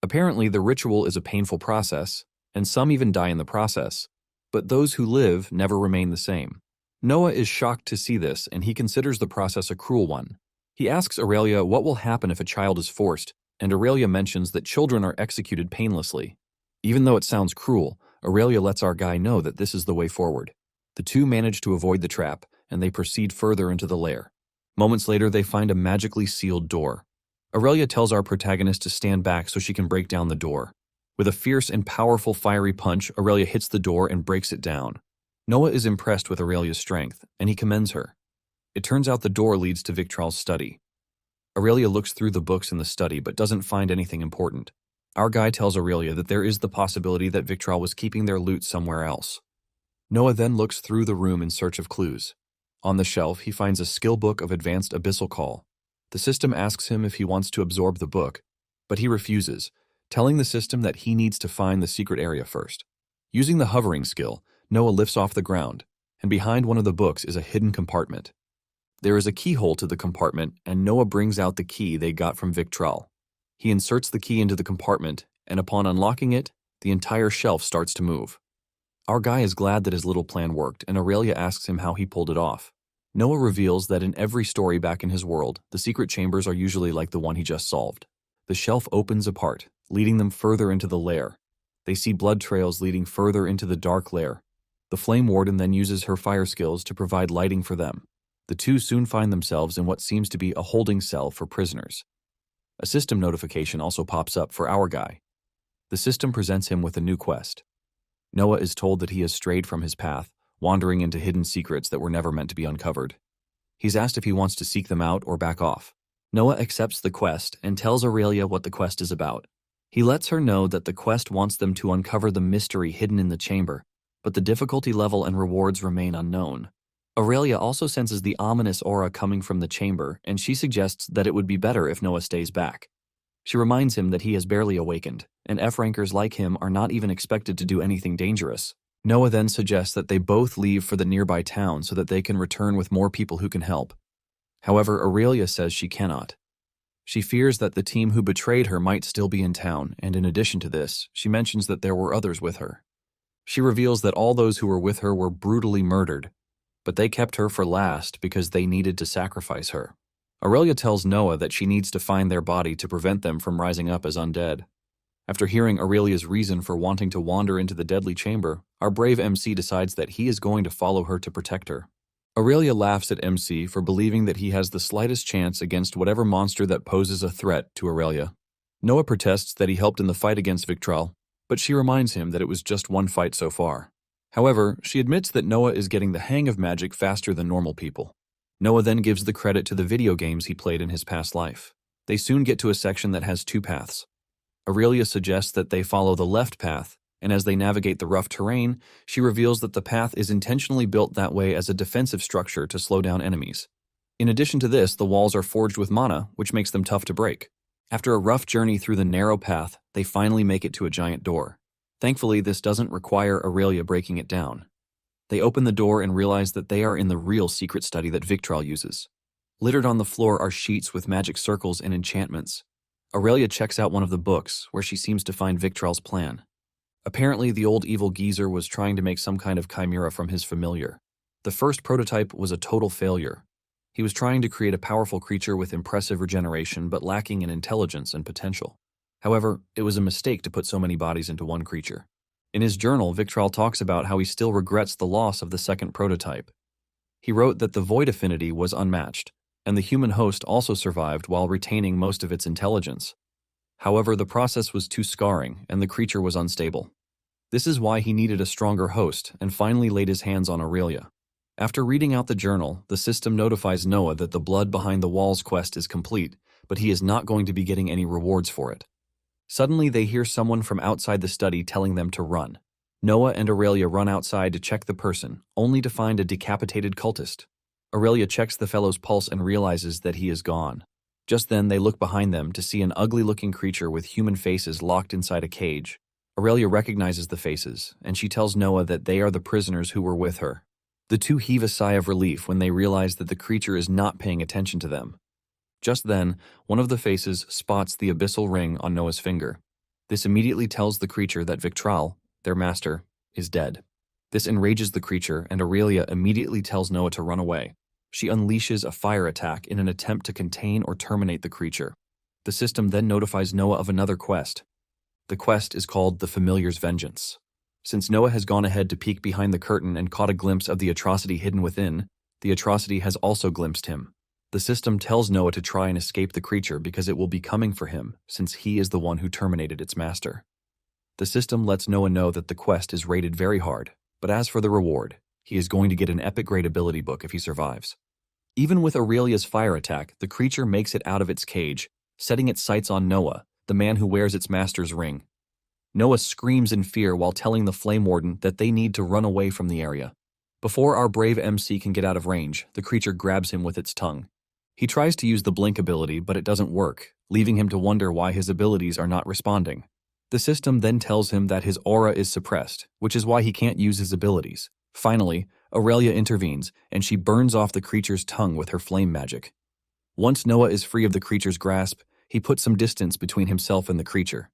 Apparently, the ritual is a painful process, and some even die in the process, but those who live never remain the same. Noah is shocked to see this, and he considers the process a cruel one. He asks Aurelia what will happen if a child is forced, and Aurelia mentions that children are executed painlessly. Even though it sounds cruel, Aurelia lets our guy know that this is the way forward. The two manage to avoid the trap, and they proceed further into the lair. Moments later, they find a magically sealed door. Aurelia tells our protagonist to stand back so she can break down the door. With a fierce and powerful fiery punch, Aurelia hits the door and breaks it down. Noah is impressed with Aurelia's strength, and he commends her. It turns out the door leads to Victral's study. Aurelia looks through the books in the study but doesn't find anything important. Our guy tells Aurelia that there is the possibility that Victral was keeping their loot somewhere else. Noah then looks through the room in search of clues. On the shelf, he finds a skill book of Advanced Abyssal Call. The system asks him if he wants to absorb the book, but he refuses, telling the system that he needs to find the secret area first. Using the hovering skill, Noah lifts off the ground, and behind one of the books is a hidden compartment. There is a keyhole to the compartment, and Noah brings out the key they got from Victral. He inserts the key into the compartment, and upon unlocking it, the entire shelf starts to move. Our guy is glad that his little plan worked, and Aurelia asks him how he pulled it off. Noah reveals that in every story back in his world, the secret chambers are usually like the one he just solved. The shelf opens apart, leading them further into the lair. They see blood trails leading further into the dark lair. The Flame Warden then uses her fire skills to provide lighting for them. The two soon find themselves in what seems to be a holding cell for prisoners. A system notification also pops up for our guy. The system presents him with a new quest. Noah is told that he has strayed from his path, wandering into hidden secrets that were never meant to be uncovered. He's asked if he wants to seek them out or back off. Noah accepts the quest and tells Aurelia what the quest is about. He lets her know that the quest wants them to uncover the mystery hidden in the chamber, but the difficulty level and rewards remain unknown. Aurelia also senses the ominous aura coming from the chamber, and she suggests that it would be better if Noah stays back. She reminds him that he has barely awakened, and F-rankers like him are not even expected to do anything dangerous. Noah then suggests that they both leave for the nearby town so that they can return with more people who can help. However, Aurelia says she cannot. She fears that the team who betrayed her might still be in town, and in addition to this, she mentions that there were others with her. She reveals that all those who were with her were brutally murdered, but they kept her for last because they needed to sacrifice her. Aurelia tells Noah that she needs to find their body to prevent them from rising up as undead. After hearing Aurelia's reason for wanting to wander into the deadly chamber, our brave MC decides that he is going to follow her to protect her. Aurelia laughs at MC for believing that he has the slightest chance against whatever monster that poses a threat to Aurelia. Noah protests that he helped in the fight against Victral, but she reminds him that it was just one fight so far. However, she admits that Noah is getting the hang of magic faster than normal people. Noah then gives the credit to the video games he played in his past life. They soon get to a section that has two paths. Aurelia suggests that they follow the left path, and as they navigate the rough terrain, she reveals that the path is intentionally built that way as a defensive structure to slow down enemies. In addition to this, the walls are forged with mana, which makes them tough to break. After a rough journey through the narrow path, they finally make it to a giant door. Thankfully, this doesn't require Aurelia breaking it down. They open the door and realize that they are in the real secret study that Victral uses. Littered on the floor are sheets with magic circles and enchantments. Aurelia checks out one of the books, where she seems to find Victral's plan. Apparently, the old evil geezer was trying to make some kind of chimera from his familiar. The first prototype was a total failure. He was trying to create a powerful creature with impressive regeneration but lacking in intelligence and potential. However, it was a mistake to put so many bodies into one creature. In his journal, Victral talks about how he still regrets the loss of the second prototype. He wrote that the void affinity was unmatched, and the human host also survived while retaining most of its intelligence. However, the process was too scarring, and the creature was unstable. This is why he needed a stronger host, and finally laid his hands on Aurelia. After reading out the journal, the system notifies Noah that the Blood Behind the Walls quest is complete, but he is not going to be getting any rewards for it. Suddenly, they hear someone from outside the study telling them to run. Noah and Aurelia run outside to check the person, only to find a decapitated cultist. Aurelia checks the fellow's pulse and realizes that he is gone. Just then, they look behind them to see an ugly-looking creature with human faces locked inside a cage. Aurelia recognizes the faces, and she tells Noah that they are the prisoners who were with her. The two heave a sigh of relief when they realize that the creature is not paying attention to them. Just then, one of the faces spots the abyssal ring on Noah's finger. This immediately tells the creature that Victral, their master, is dead. This enrages the creature, and Aurelia immediately tells Noah to run away. She unleashes a fire attack in an attempt to contain or terminate the creature. The system then notifies Noah of another quest. The quest is called The Familiar's Vengeance. Since Noah has gone ahead to peek behind the curtain and caught a glimpse of the atrocity hidden within, the atrocity has also glimpsed him. The system tells Noah to try and escape the creature because it will be coming for him, since he is the one who terminated its master. The system lets Noah know that the quest is rated very hard, but as for the reward, he is going to get an epic grade ability book if he survives. Even with Aurelia's fire attack, the creature makes it out of its cage, setting its sights on Noah, the man who wears its master's ring. Noah screams in fear while telling the Flame Warden that they need to run away from the area. Before our brave MC can get out of range, the creature grabs him with its tongue. He tries to use the blink ability, but it doesn't work, leaving him to wonder why his abilities are not responding. The system then tells him that his aura is suppressed, which is why he can't use his abilities. Finally, Aurelia intervenes, and she burns off the creature's tongue with her flame magic. Once Noah is free of the creature's grasp, he puts some distance between himself and the creature.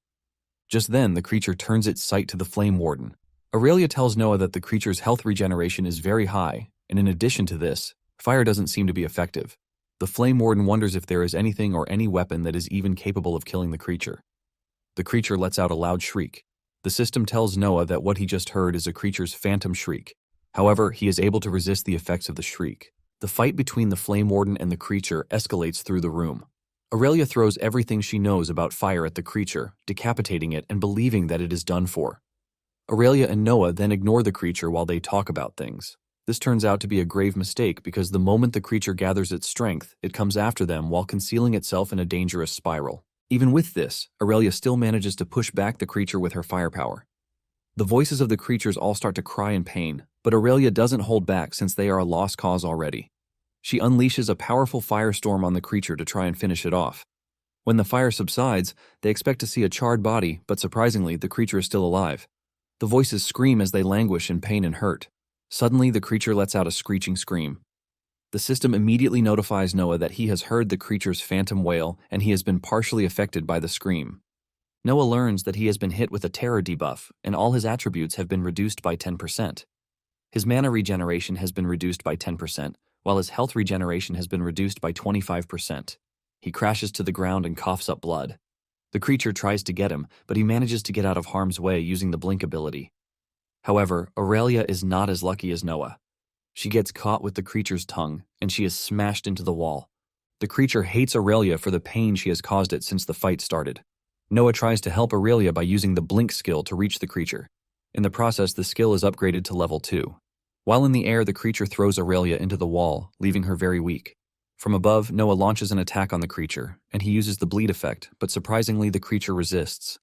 Just then, the creature turns its sight to the Flame Warden. Aurelia tells Noah that the creature's health regeneration is very high, and in addition to this, fire doesn't seem to be effective. The Flame Warden wonders if there is anything or any weapon that is even capable of killing the creature. The creature lets out a loud shriek. The system tells Noah that what he just heard is a creature's phantom shriek. However, he is able to resist the effects of the shriek. The fight between the Flame Warden and the creature escalates through the room. Aurelia throws everything she knows about fire at the creature, decapitating it and believing that it is done for. Aurelia and Noah then ignore the creature while they talk about things. This turns out to be a grave mistake because the moment the creature gathers its strength, it comes after them while concealing itself in a dangerous spiral. Even with this, Aurelia still manages to push back the creature with her firepower. The voices of the creatures all start to cry in pain, but Aurelia doesn't hold back since they are a lost cause already. She unleashes a powerful firestorm on the creature to try and finish it off. When the fire subsides, they expect to see a charred body, but surprisingly, the creature is still alive. The voices scream as they languish in pain and hurt. Suddenly, the creature lets out a screeching scream. The system immediately notifies Noah that he has heard the creature's phantom wail and he has been partially affected by the scream. Noah learns that he has been hit with a terror debuff and all his attributes have been reduced by 10%. His mana regeneration has been reduced by 10%, while his health regeneration has been reduced by 25%. He crashes to the ground and coughs up blood. The creature tries to get him, but he manages to get out of harm's way using the blink ability. However, Aurelia is not as lucky as Noah. She gets caught with the creature's tongue, and she is smashed into the wall. The creature hates Aurelia for the pain she has caused it since the fight started. Noah tries to help Aurelia by using the blink skill to reach the creature. In the process, the skill is upgraded to level 2. While in the air, the creature throws Aurelia into the wall, leaving her very weak. From above, Noah launches an attack on the creature, and he uses the bleed effect, but surprisingly the creature resists.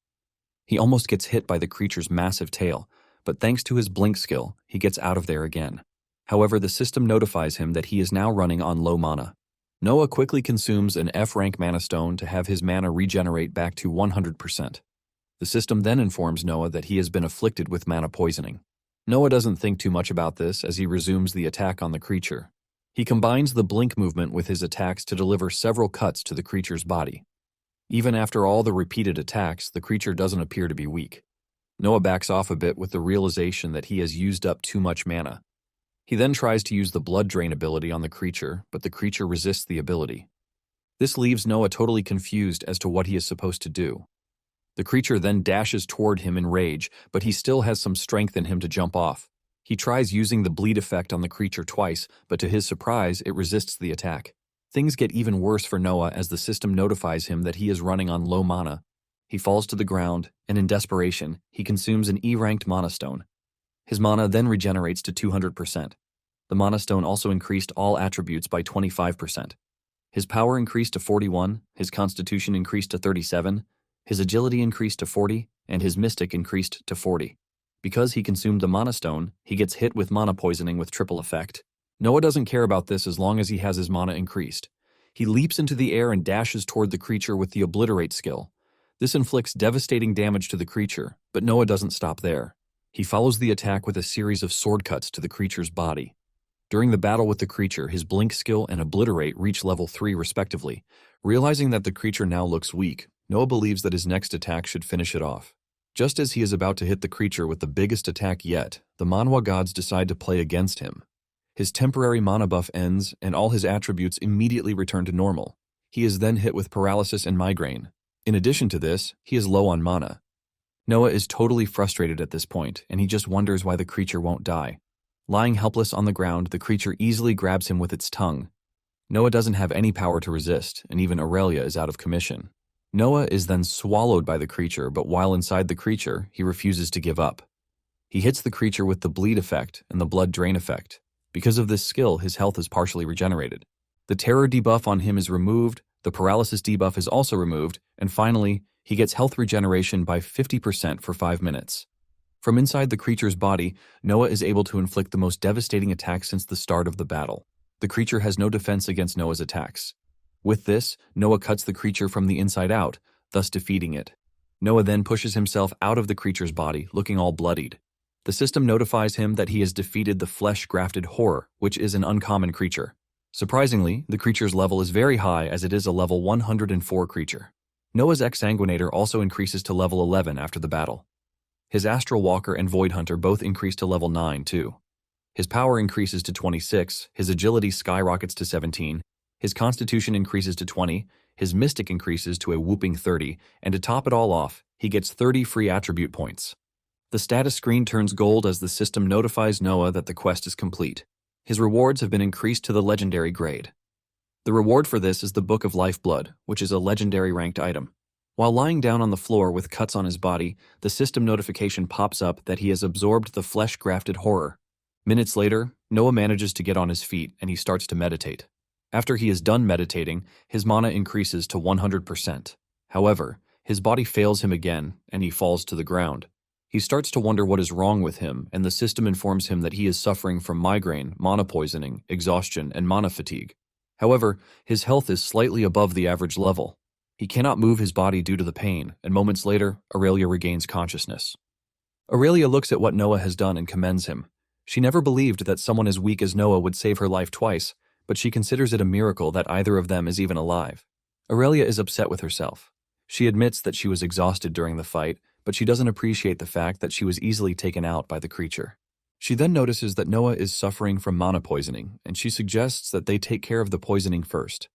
He almost gets hit by the creature's massive tail, but thanks to his blink skill, he gets out of there again. However, the system notifies him that he is now running on low mana. Noah quickly consumes an F-rank mana stone to have his mana regenerate back to 100%. The system then informs Noah that he has been afflicted with mana poisoning. Noah doesn't think too much about this as he resumes the attack on the creature. He combines the blink movement with his attacks to deliver several cuts to the creature's body. Even after all the repeated attacks, the creature doesn't appear to be weak. Noah backs off a bit with the realization that he has used up too much mana. He then tries to use the blood drain ability on the creature, but the creature resists the ability. This leaves Noah totally confused as to what he is supposed to do. The creature then dashes toward him in rage, but he still has some strength in him to jump off. He tries using the bleed effect on the creature twice, but to his surprise, it resists the attack. Things get even worse for Noah as the system notifies him that he is running on low mana. He falls to the ground, and in desperation, he consumes an E-ranked mana stone. His mana then regenerates to 200%. The Mana Stone also increased all attributes by 25%. His power increased to 41, his constitution increased to 37, his agility increased to 40, and his mystic increased to 40. Because he consumed the Mana Stone, he gets hit with mana poisoning with triple effect. Noah doesn't care about this as long as he has his mana increased. He leaps into the air and dashes toward the creature with the Obliterate skill. This inflicts devastating damage to the creature, but Noah doesn't stop there. He follows the attack with a series of sword cuts to the creature's body. During the battle with the creature, his Blink skill and Obliterate reach level 3 respectively. Realizing that the creature now looks weak, Noah believes that his next attack should finish it off. Just as he is about to hit the creature with the biggest attack yet, the Manhwa gods decide to play against him. His temporary mana buff ends, and all his attributes immediately return to normal. He is then hit with paralysis and migraine. In addition to this, he is low on mana. Noah is totally frustrated at this point, and he just wonders why the creature won't die. Lying helpless on the ground, the creature easily grabs him with its tongue. Noah doesn't have any power to resist, and even Aurelia is out of commission. Noah is then swallowed by the creature, but while inside the creature, he refuses to give up. He hits the creature with the bleed effect and the blood drain effect. Because of this skill, his health is partially regenerated. The terror debuff on him is removed, the paralysis debuff is also removed, and finally, he gets health regeneration by 50% for 5 minutes. From inside the creature's body, Noah is able to inflict the most devastating attack since the start of the battle. The creature has no defense against Noah's attacks. With this, Noah cuts the creature from the inside out, thus defeating it. Noah then pushes himself out of the creature's body, looking all bloodied. The system notifies him that he has defeated the flesh-grafted horror, which is an uncommon creature. Surprisingly, the creature's level is very high as it is a level 104 creature. Noah's Exsanguinator also increases to level 11 after the battle. His Astral Walker and Void Hunter both increase to level 9 too. His power increases to 26, his agility skyrockets to 17, his constitution increases to 20, his mystic increases to a whooping 30, and to top it all off, he gets 30 free attribute points. The status screen turns gold as the system notifies Noah that the quest is complete. His rewards have been increased to the legendary grade. The reward for this is the Book of Lifeblood, which is a legendary ranked item. While lying down on the floor with cuts on his body, the system notification pops up that he has absorbed the flesh-grafted horror. Minutes later, Noah manages to get on his feet and he starts to meditate. After he is done meditating, his mana increases to 100%. However, his body fails him again and he falls to the ground. He starts to wonder what is wrong with him, and the system informs him that he is suffering from migraine, mana poisoning, exhaustion, and mana fatigue. However, his health is slightly above the average level. He cannot move his body due to the pain, and moments later, Aurelia regains consciousness. Aurelia looks at what Noah has done and commends him. She never believed that someone as weak as Noah would save her life twice, but she considers it a miracle that either of them is even alive. Aurelia is upset with herself. She admits that she was exhausted during the fight, but she doesn't appreciate the fact that she was easily taken out by the creature. She then notices that Noah is suffering from mana poisoning, and she suggests that they take care of the poisoning first.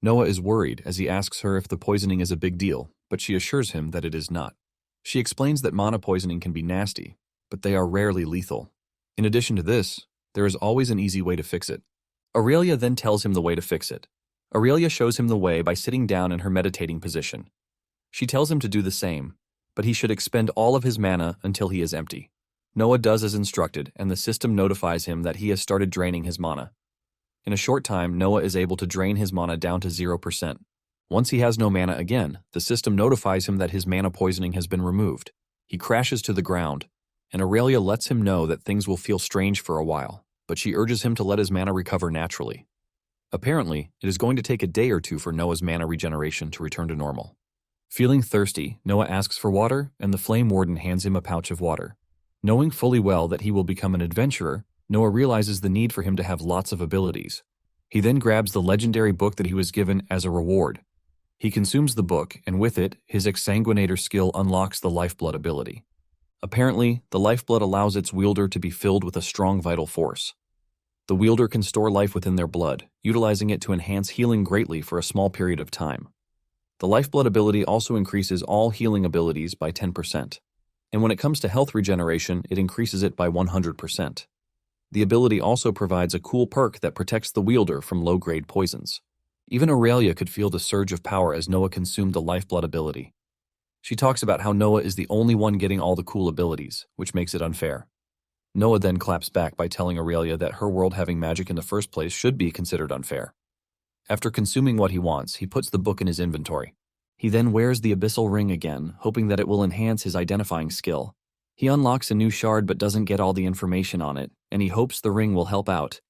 Noah is worried as he asks her if the poisoning is a big deal, but she assures him that it is not. She explains that mana poisoning can be nasty, but they are rarely lethal. In addition to this, there is always an easy way to fix it. Aurelia then tells him the way to fix it. Aurelia shows him the way by sitting down in her meditating position. She tells him to do the same, but he should expend all of his mana until he is empty. Noah does as instructed, and the system notifies him that he has started draining his mana. In a short time, Noah is able to drain his mana down to 0%. Once he has no mana again, the system notifies him that his mana poisoning has been removed. He crashes to the ground, and Aurelia lets him know that things will feel strange for a while, but she urges him to let his mana recover naturally. Apparently, it is going to take a day or two for Noah's mana regeneration to return to normal. Feeling thirsty, Noah asks for water, and the Flame Warden hands him a pouch of water. Knowing fully well that he will become an adventurer, Noah realizes the need for him to have lots of abilities. He then grabs the legendary book that he was given as a reward. He consumes the book, and with it, his Exsanguinator skill unlocks the Lifeblood ability. Apparently, the Lifeblood allows its wielder to be filled with a strong vital force. The wielder can store life within their blood, utilizing it to enhance healing greatly for a small period of time. The Lifeblood ability also increases all healing abilities by 10%. And when it comes to health regeneration, it increases it by 100%. The ability also provides a cool perk that protects the wielder from low-grade poisons. Even Aurelia could feel the surge of power as Noah consumed the Lifeblood ability. She talks about how Noah is the only one getting all the cool abilities, which makes it unfair. Noah then claps back by telling Aurelia that her world having magic in the first place should be considered unfair. After consuming what he wants, he puts the book in his inventory. He then wears the abyssal ring again, hoping that it will enhance his identifying skill. He unlocks a new shard but doesn't get all the information on it, and he hopes the ring will help out.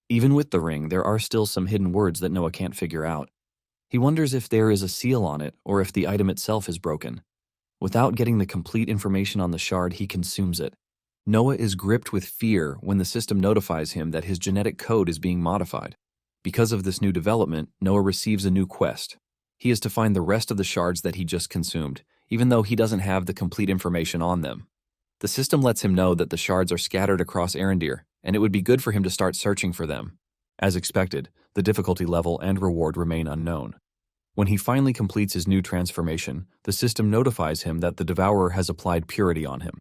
Even with the ring, there are still some hidden words that Noah can't figure out. He wonders if there is a seal on it or if the item itself is broken. Without getting the complete information on the shard, he consumes it. Noah is gripped with fear when the system notifies him that his genetic code is being modified. Because of this new development, Noah receives a new quest. He is to find the rest of the shards that he just consumed, even though he doesn't have the complete information on them. The system lets him know that the shards are scattered across Arendir, and it would be good for him to start searching for them. As expected, the difficulty level and reward remain unknown. When he finally completes his new transformation, the system notifies him that the Devourer has applied purity on him.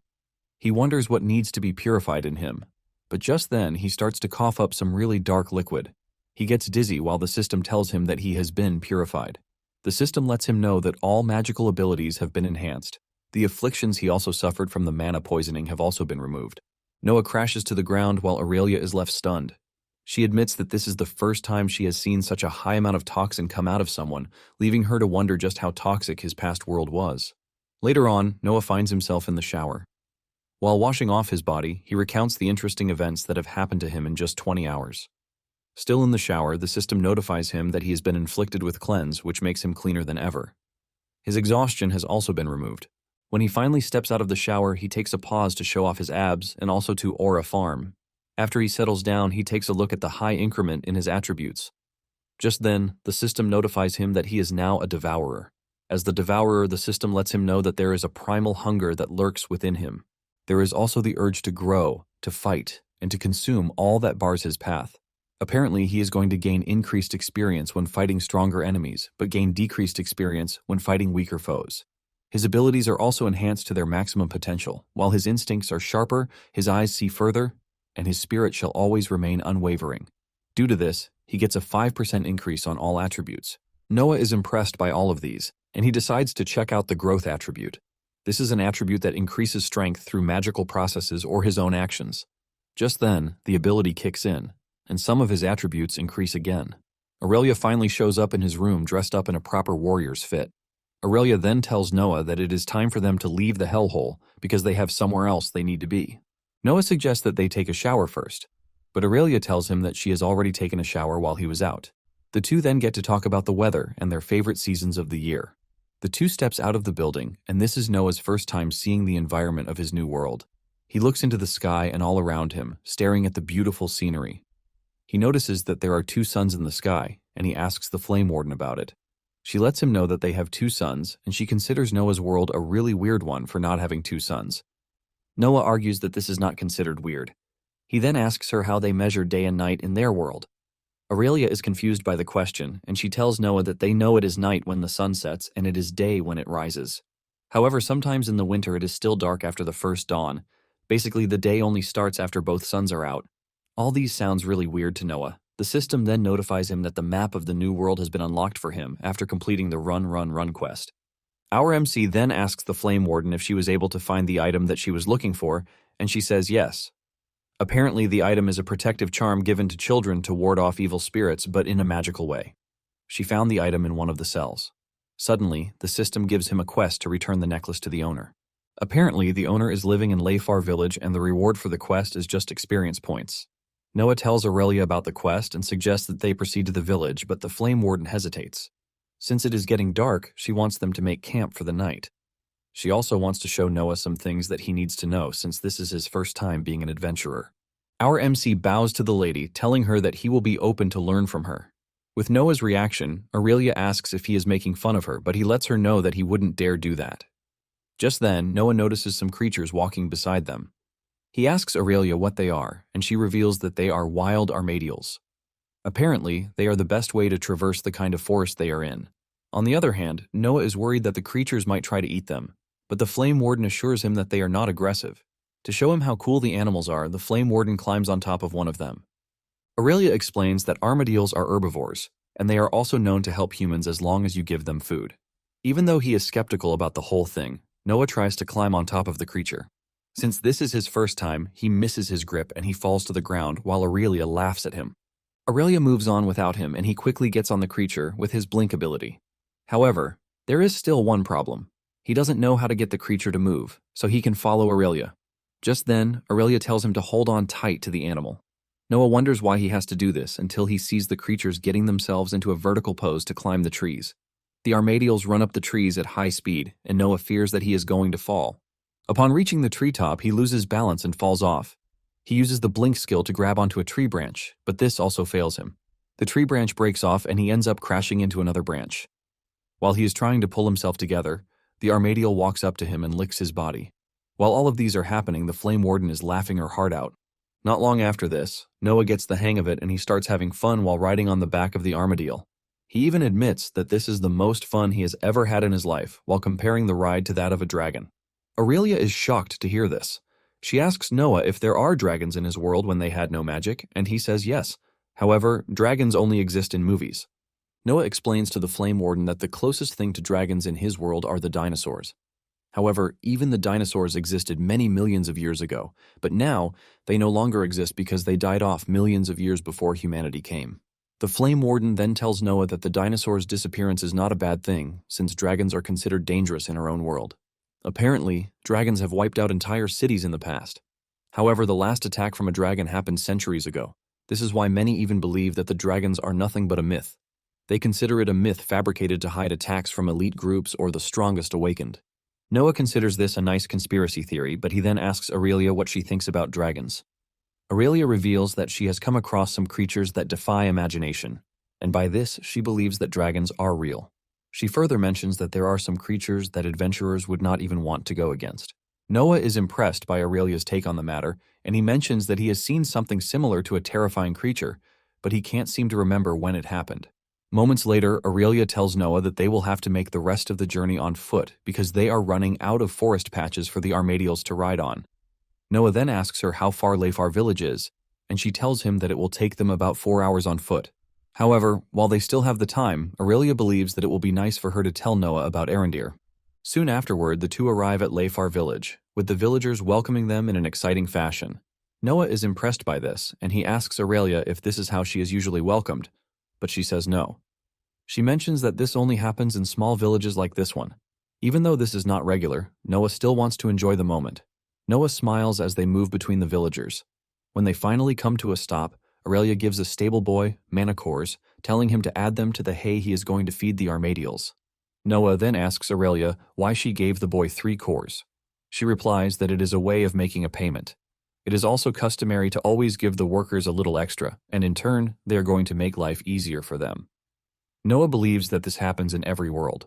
He wonders what needs to be purified in him, but just then he starts to cough up some really dark liquid. He gets dizzy while the system tells him that he has been purified. The system lets him know that all magical abilities have been enhanced. The afflictions he also suffered from the mana poisoning have also been removed. Noah crashes to the ground while Aurelia is left stunned. She admits that this is the first time she has seen such a high amount of toxin come out of someone, leaving her to wonder just how toxic his past world was. Later on, Noah finds himself in the shower. While washing off his body, he recounts the interesting events that have happened to him in just 20 hours. Still in the shower, the system notifies him that he has been inflicted with cleanse, which makes him cleaner than ever. His exhaustion has also been removed. When he finally steps out of the shower, he takes a pause to show off his abs and also to aura farm. After he settles down, he takes a look at the high increment in his attributes. Just then, the system notifies him that he is now a devourer. As the devourer, the system lets him know that there is a primal hunger that lurks within him. There is also the urge to grow, to fight, and to consume all that bars his path. Apparently, he is going to gain increased experience when fighting stronger enemies, but gain decreased experience when fighting weaker foes. His abilities are also enhanced to their maximum potential. While his instincts are sharper, his eyes see further, and his spirit shall always remain unwavering. Due to this, he gets a 5% increase on all attributes. Noah is impressed by all of these, and he decides to check out the growth attribute. This is an attribute that increases strength through magical processes or his own actions. Just then, the ability kicks in, and some of his attributes increase again. Aurelia finally shows up in his room dressed up in a proper warrior's fit. Aurelia then tells Noah that it is time for them to leave the hellhole because they have somewhere else they need to be. Noah suggests that they take a shower first, but Aurelia tells him that she has already taken a shower while he was out. The two then get to talk about the weather and their favorite seasons of the year. The two steps out of the building, and this is Noah's first time seeing the environment of his new world. He looks into the sky and all around him, staring at the beautiful scenery. He notices that there are two suns in the sky, and he asks the Flame Warden about it. She lets him know that they have two suns, and she considers Noah's world a really weird one for not having two suns. Noah argues that this is not considered weird. He then asks her how they measure day and night in their world. Aurelia is confused by the question, and she tells Noah that they know it is night when the sun sets and it is day when it rises. However, sometimes in the winter it is still dark after the first dawn. Basically, the day only starts after both suns are out. All these sounds really weird to Noah. The system then notifies him that the map of the new world has been unlocked for him after completing the run quest. Our MC then asks the Flame Warden if she was able to find the item that she was looking for, and she says yes. Apparently, the item is a protective charm given to children to ward off evil spirits, but in a magical way. She found the item in one of the cells. Suddenly, the system gives him a quest to return the necklace to the owner. Apparently, the owner is living in Lefar village and the reward for the quest is just experience points. Noah tells Aurelia about the quest and suggests that they proceed to the village, but the Flame Warden hesitates. Since it is getting dark, she wants them to make camp for the night. She also wants to show Noah some things that he needs to know since this is his first time being an adventurer. Our MC bows to the lady, telling her that he will be open to learn from her. With Noah's reaction, Aurelia asks if he is making fun of her, but he lets her know that he wouldn't dare do that. Just then, Noah notices some creatures walking beside them. He asks Aurelia what they are, and she reveals that they are wild armadillos. Apparently, they are the best way to traverse the kind of forest they are in. On the other hand, Noah is worried that the creatures might try to eat them, but the Flame Warden assures him that they are not aggressive. To show him how cool the animals are, the Flame Warden climbs on top of one of them. Aurelia explains that armadillos are herbivores, and they are also known to help humans as long as you give them food. Even though he is skeptical about the whole thing, Noah tries to climb on top of the creature. Since this is his first time, he misses his grip and he falls to the ground while Aurelia laughs at him. Aurelia moves on without him and he quickly gets on the creature with his blink ability. However, there is still one problem. He doesn't know how to get the creature to move, so he can follow Aurelia. Just then, Aurelia tells him to hold on tight to the animal. Noah wonders why he has to do this until he sees the creatures getting themselves into a vertical pose to climb the trees. The armadillos run up the trees at high speed, and Noah fears that he is going to fall. Upon reaching the treetop, he loses balance and falls off. He uses the blink skill to grab onto a tree branch, but this also fails him. The tree branch breaks off and he ends up crashing into another branch. While he is trying to pull himself together, the armadillo walks up to him and licks his body. While all of these are happening, the Flame Warden is laughing her heart out. Not long after this, Noah gets the hang of it and he starts having fun while riding on the back of the armadillo. He even admits that this is the most fun he has ever had in his life while comparing the ride to that of a dragon. Aurelia is shocked to hear this. She asks Noah if there are dragons in his world when they had no magic, and he says yes. However, dragons only exist in movies. Noah explains to the Flame Warden that the closest thing to dragons in his world are the dinosaurs. However, even the dinosaurs existed many millions of years ago, but now they no longer exist because they died off millions of years before humanity came. The Flame Warden then tells Noah that the dinosaurs' disappearance is not a bad thing, since dragons are considered dangerous in our own world. Apparently, dragons have wiped out entire cities in the past. However, the last attack from a dragon happened centuries ago. This is why many even believe that the dragons are nothing but a myth. They consider it a myth fabricated to hide attacks from elite groups or the strongest awakened. Noah considers this a nice conspiracy theory, but he then asks Aurelia what she thinks about dragons. Aurelia reveals that she has come across some creatures that defy imagination, and by this she believes that dragons are real. She further mentions that there are some creatures that adventurers would not even want to go against. Noah is impressed by Aurelia's take on the matter, and he mentions that he has seen something similar to a terrifying creature, but he can't seem to remember when it happened. Moments later, Aurelia tells Noah that they will have to make the rest of the journey on foot because they are running out of forest patches for the armadillos to ride on. Noah then asks her how far Lefar village is, and she tells him that it will take them about 4 hours on foot. However, while they still have the time, Aurelia believes that it will be nice for her to tell Noah about Arendir. Soon afterward, the two arrive at Lefar village, with the villagers welcoming them in an exciting fashion. Noah is impressed by this, and he asks Aurelia if this is how she is usually welcomed, but she says no. She mentions that this only happens in small villages like this one. Even though this is not regular, Noah still wants to enjoy the moment. Noah smiles as they move between the villagers. When they finally come to a stop, Aurelia gives a stable boy mana cores, telling him to add them to the hay he is going to feed the armadillos. Noah then asks Aurelia why she gave the boy 3 cores. She replies that it is a way of making a payment. It is also customary to always give the workers a little extra, and in turn, they are going to make life easier for them. Noah believes that this happens in every world.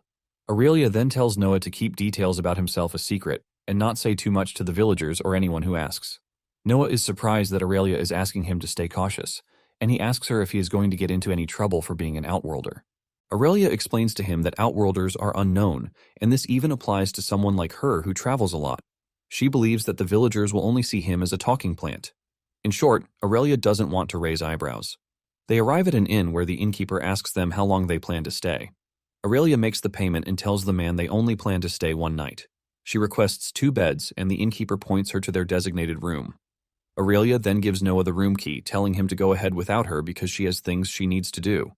Aurelia then tells Noah to keep details about himself a secret, and not say too much to the villagers or anyone who asks. Noah is surprised that Aurelia is asking him to stay cautious, and he asks her if he is going to get into any trouble for being an outworlder. Aurelia explains to him that outworlders are unknown, and this even applies to someone like her who travels a lot. She believes that the villagers will only see him as a talking plant. In short, Aurelia doesn't want to raise eyebrows. They arrive at an inn where the innkeeper asks them how long they plan to stay. Aurelia makes the payment and tells the man they only plan to stay 1 night. She requests 2 beds, and the innkeeper points her to their designated room. Aurelia then gives Noah the room key, telling him to go ahead without her because she has things she needs to do.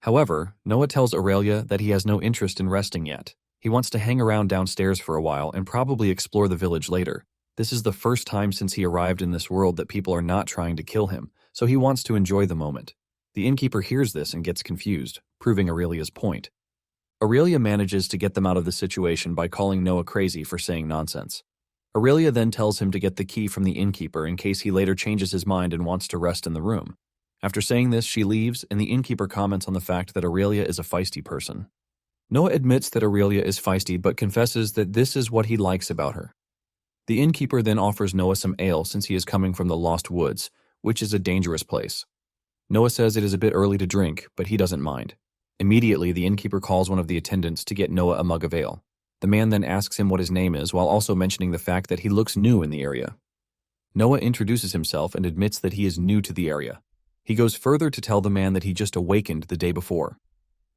However, Noah tells Aurelia that he has no interest in resting yet. He wants to hang around downstairs for a while and probably explore the village later. This is the first time since he arrived in this world that people are not trying to kill him, so he wants to enjoy the moment. The innkeeper hears this and gets confused, proving Aurelia's point. Aurelia manages to get them out of the situation by calling Noah crazy for saying nonsense. Aurelia then tells him to get the key from the innkeeper in case he later changes his mind and wants to rest in the room. After saying this, she leaves, and the innkeeper comments on the fact that Aurelia is a feisty person. Noah admits that Aurelia is feisty but confesses that this is what he likes about her. The innkeeper then offers Noah some ale since he is coming from the Lost Woods, which is a dangerous place. Noah says it is a bit early to drink, but he doesn't mind. Immediately, the innkeeper calls one of the attendants to get Noah a mug of ale. The man then asks him what his name is while also mentioning the fact that he looks new in the area. Noah introduces himself and admits that he is new to the area. He goes further to tell the man that he just awakened the day before.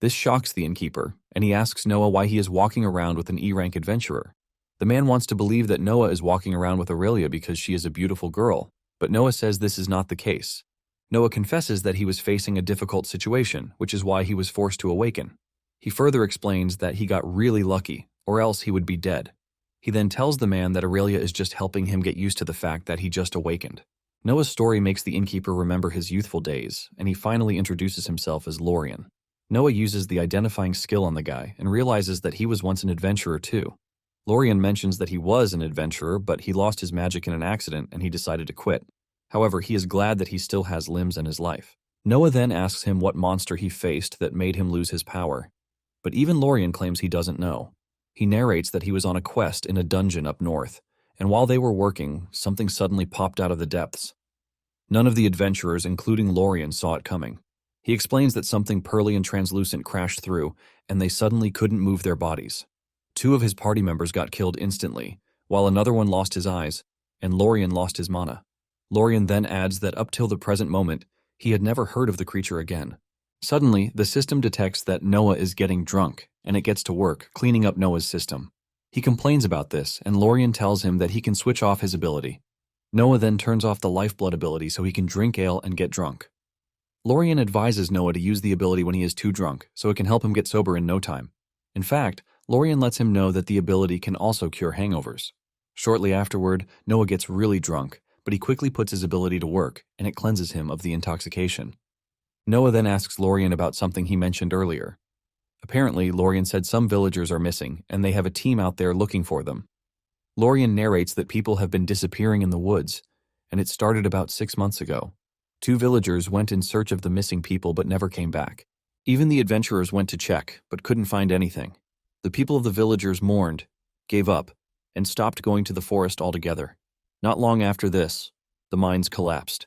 This shocks the innkeeper, and he asks Noah why he is walking around with an E-rank adventurer. The man wants to believe that Noah is walking around with Aurelia because she is a beautiful girl, but Noah says this is not the case. Noah confesses that he was facing a difficult situation, which is why he was forced to awaken. He further explains that he got really lucky, or else he would be dead. He then tells the man that Aurelia is just helping him get used to the fact that he just awakened. Noah's story makes the innkeeper remember his youthful days, and he finally introduces himself as Lorien. Noah uses the identifying skill on the guy and realizes that he was once an adventurer too. Lorien mentions that he was an adventurer, but he lost his magic in an accident and he decided to quit. However, he is glad that he still has limbs in his life. Noah then asks him what monster he faced that made him lose his power. But even Lorien claims he doesn't know. He narrates that he was on a quest in a dungeon up north, and while they were working, something suddenly popped out of the depths. None of the adventurers, including Lorien, saw it coming. He explains that something pearly and translucent crashed through, and they suddenly couldn't move their bodies. 2 of his party members got killed instantly, while another one lost his eyes, and Lorien lost his mana. Lorien then adds that up till the present moment, he had never heard of the creature again. Suddenly, the system detects that Noah is getting drunk, and it gets to work, cleaning up Noah's system. He complains about this, and Lorien tells him that he can switch off his ability. Noah then turns off the lifeblood ability so he can drink ale and get drunk. Lorien advises Noah to use the ability when he is too drunk, so it can help him get sober in no time. In fact, Lorien lets him know that the ability can also cure hangovers. Shortly afterward, Noah gets really drunk, but he quickly puts his ability to work, and it cleanses him of the intoxication. Noah then asks Lorien about something he mentioned earlier. Apparently, Lorien said some villagers are missing, and they have a team out there looking for them. Lorien narrates that people have been disappearing in the woods, and it started about 6 months ago. 2 villagers went in search of the missing people but never came back. Even the adventurers went to check, but couldn't find anything. The people of the villagers mourned, gave up, and stopped going to the forest altogether. Not long after this, the mines collapsed.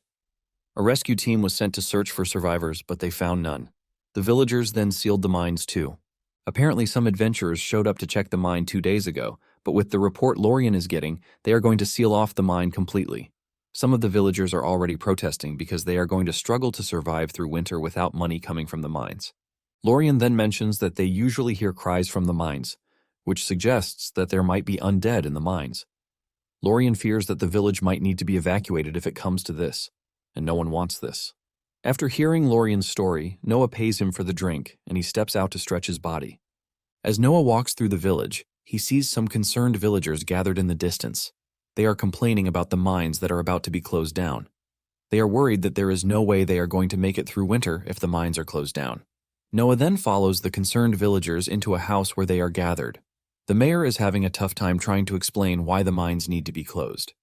A rescue team was sent to search for survivors, but they found none. The villagers then sealed the mines too. Apparently some adventurers showed up to check the mine 2 days ago, but with the report Lorien is getting, they are going to seal off the mine completely. Some of the villagers are already protesting because they are going to struggle to survive through winter without money coming from the mines. Lorien then mentions that they usually hear cries from the mines, which suggests that there might be undead in the mines. Lorien fears that the village might need to be evacuated if it comes to this, and no one wants this. After hearing Lorien's story, Noah pays him for the drink, and he steps out to stretch his body. As Noah walks through the village, he sees some concerned villagers gathered in the distance. They are complaining about the mines that are about to be closed down. They are worried that there is no way they are going to make it through winter if the mines are closed down. Noah then follows the concerned villagers into a house where they are gathered. The mayor is having a tough time trying to explain why the mines need to be closed.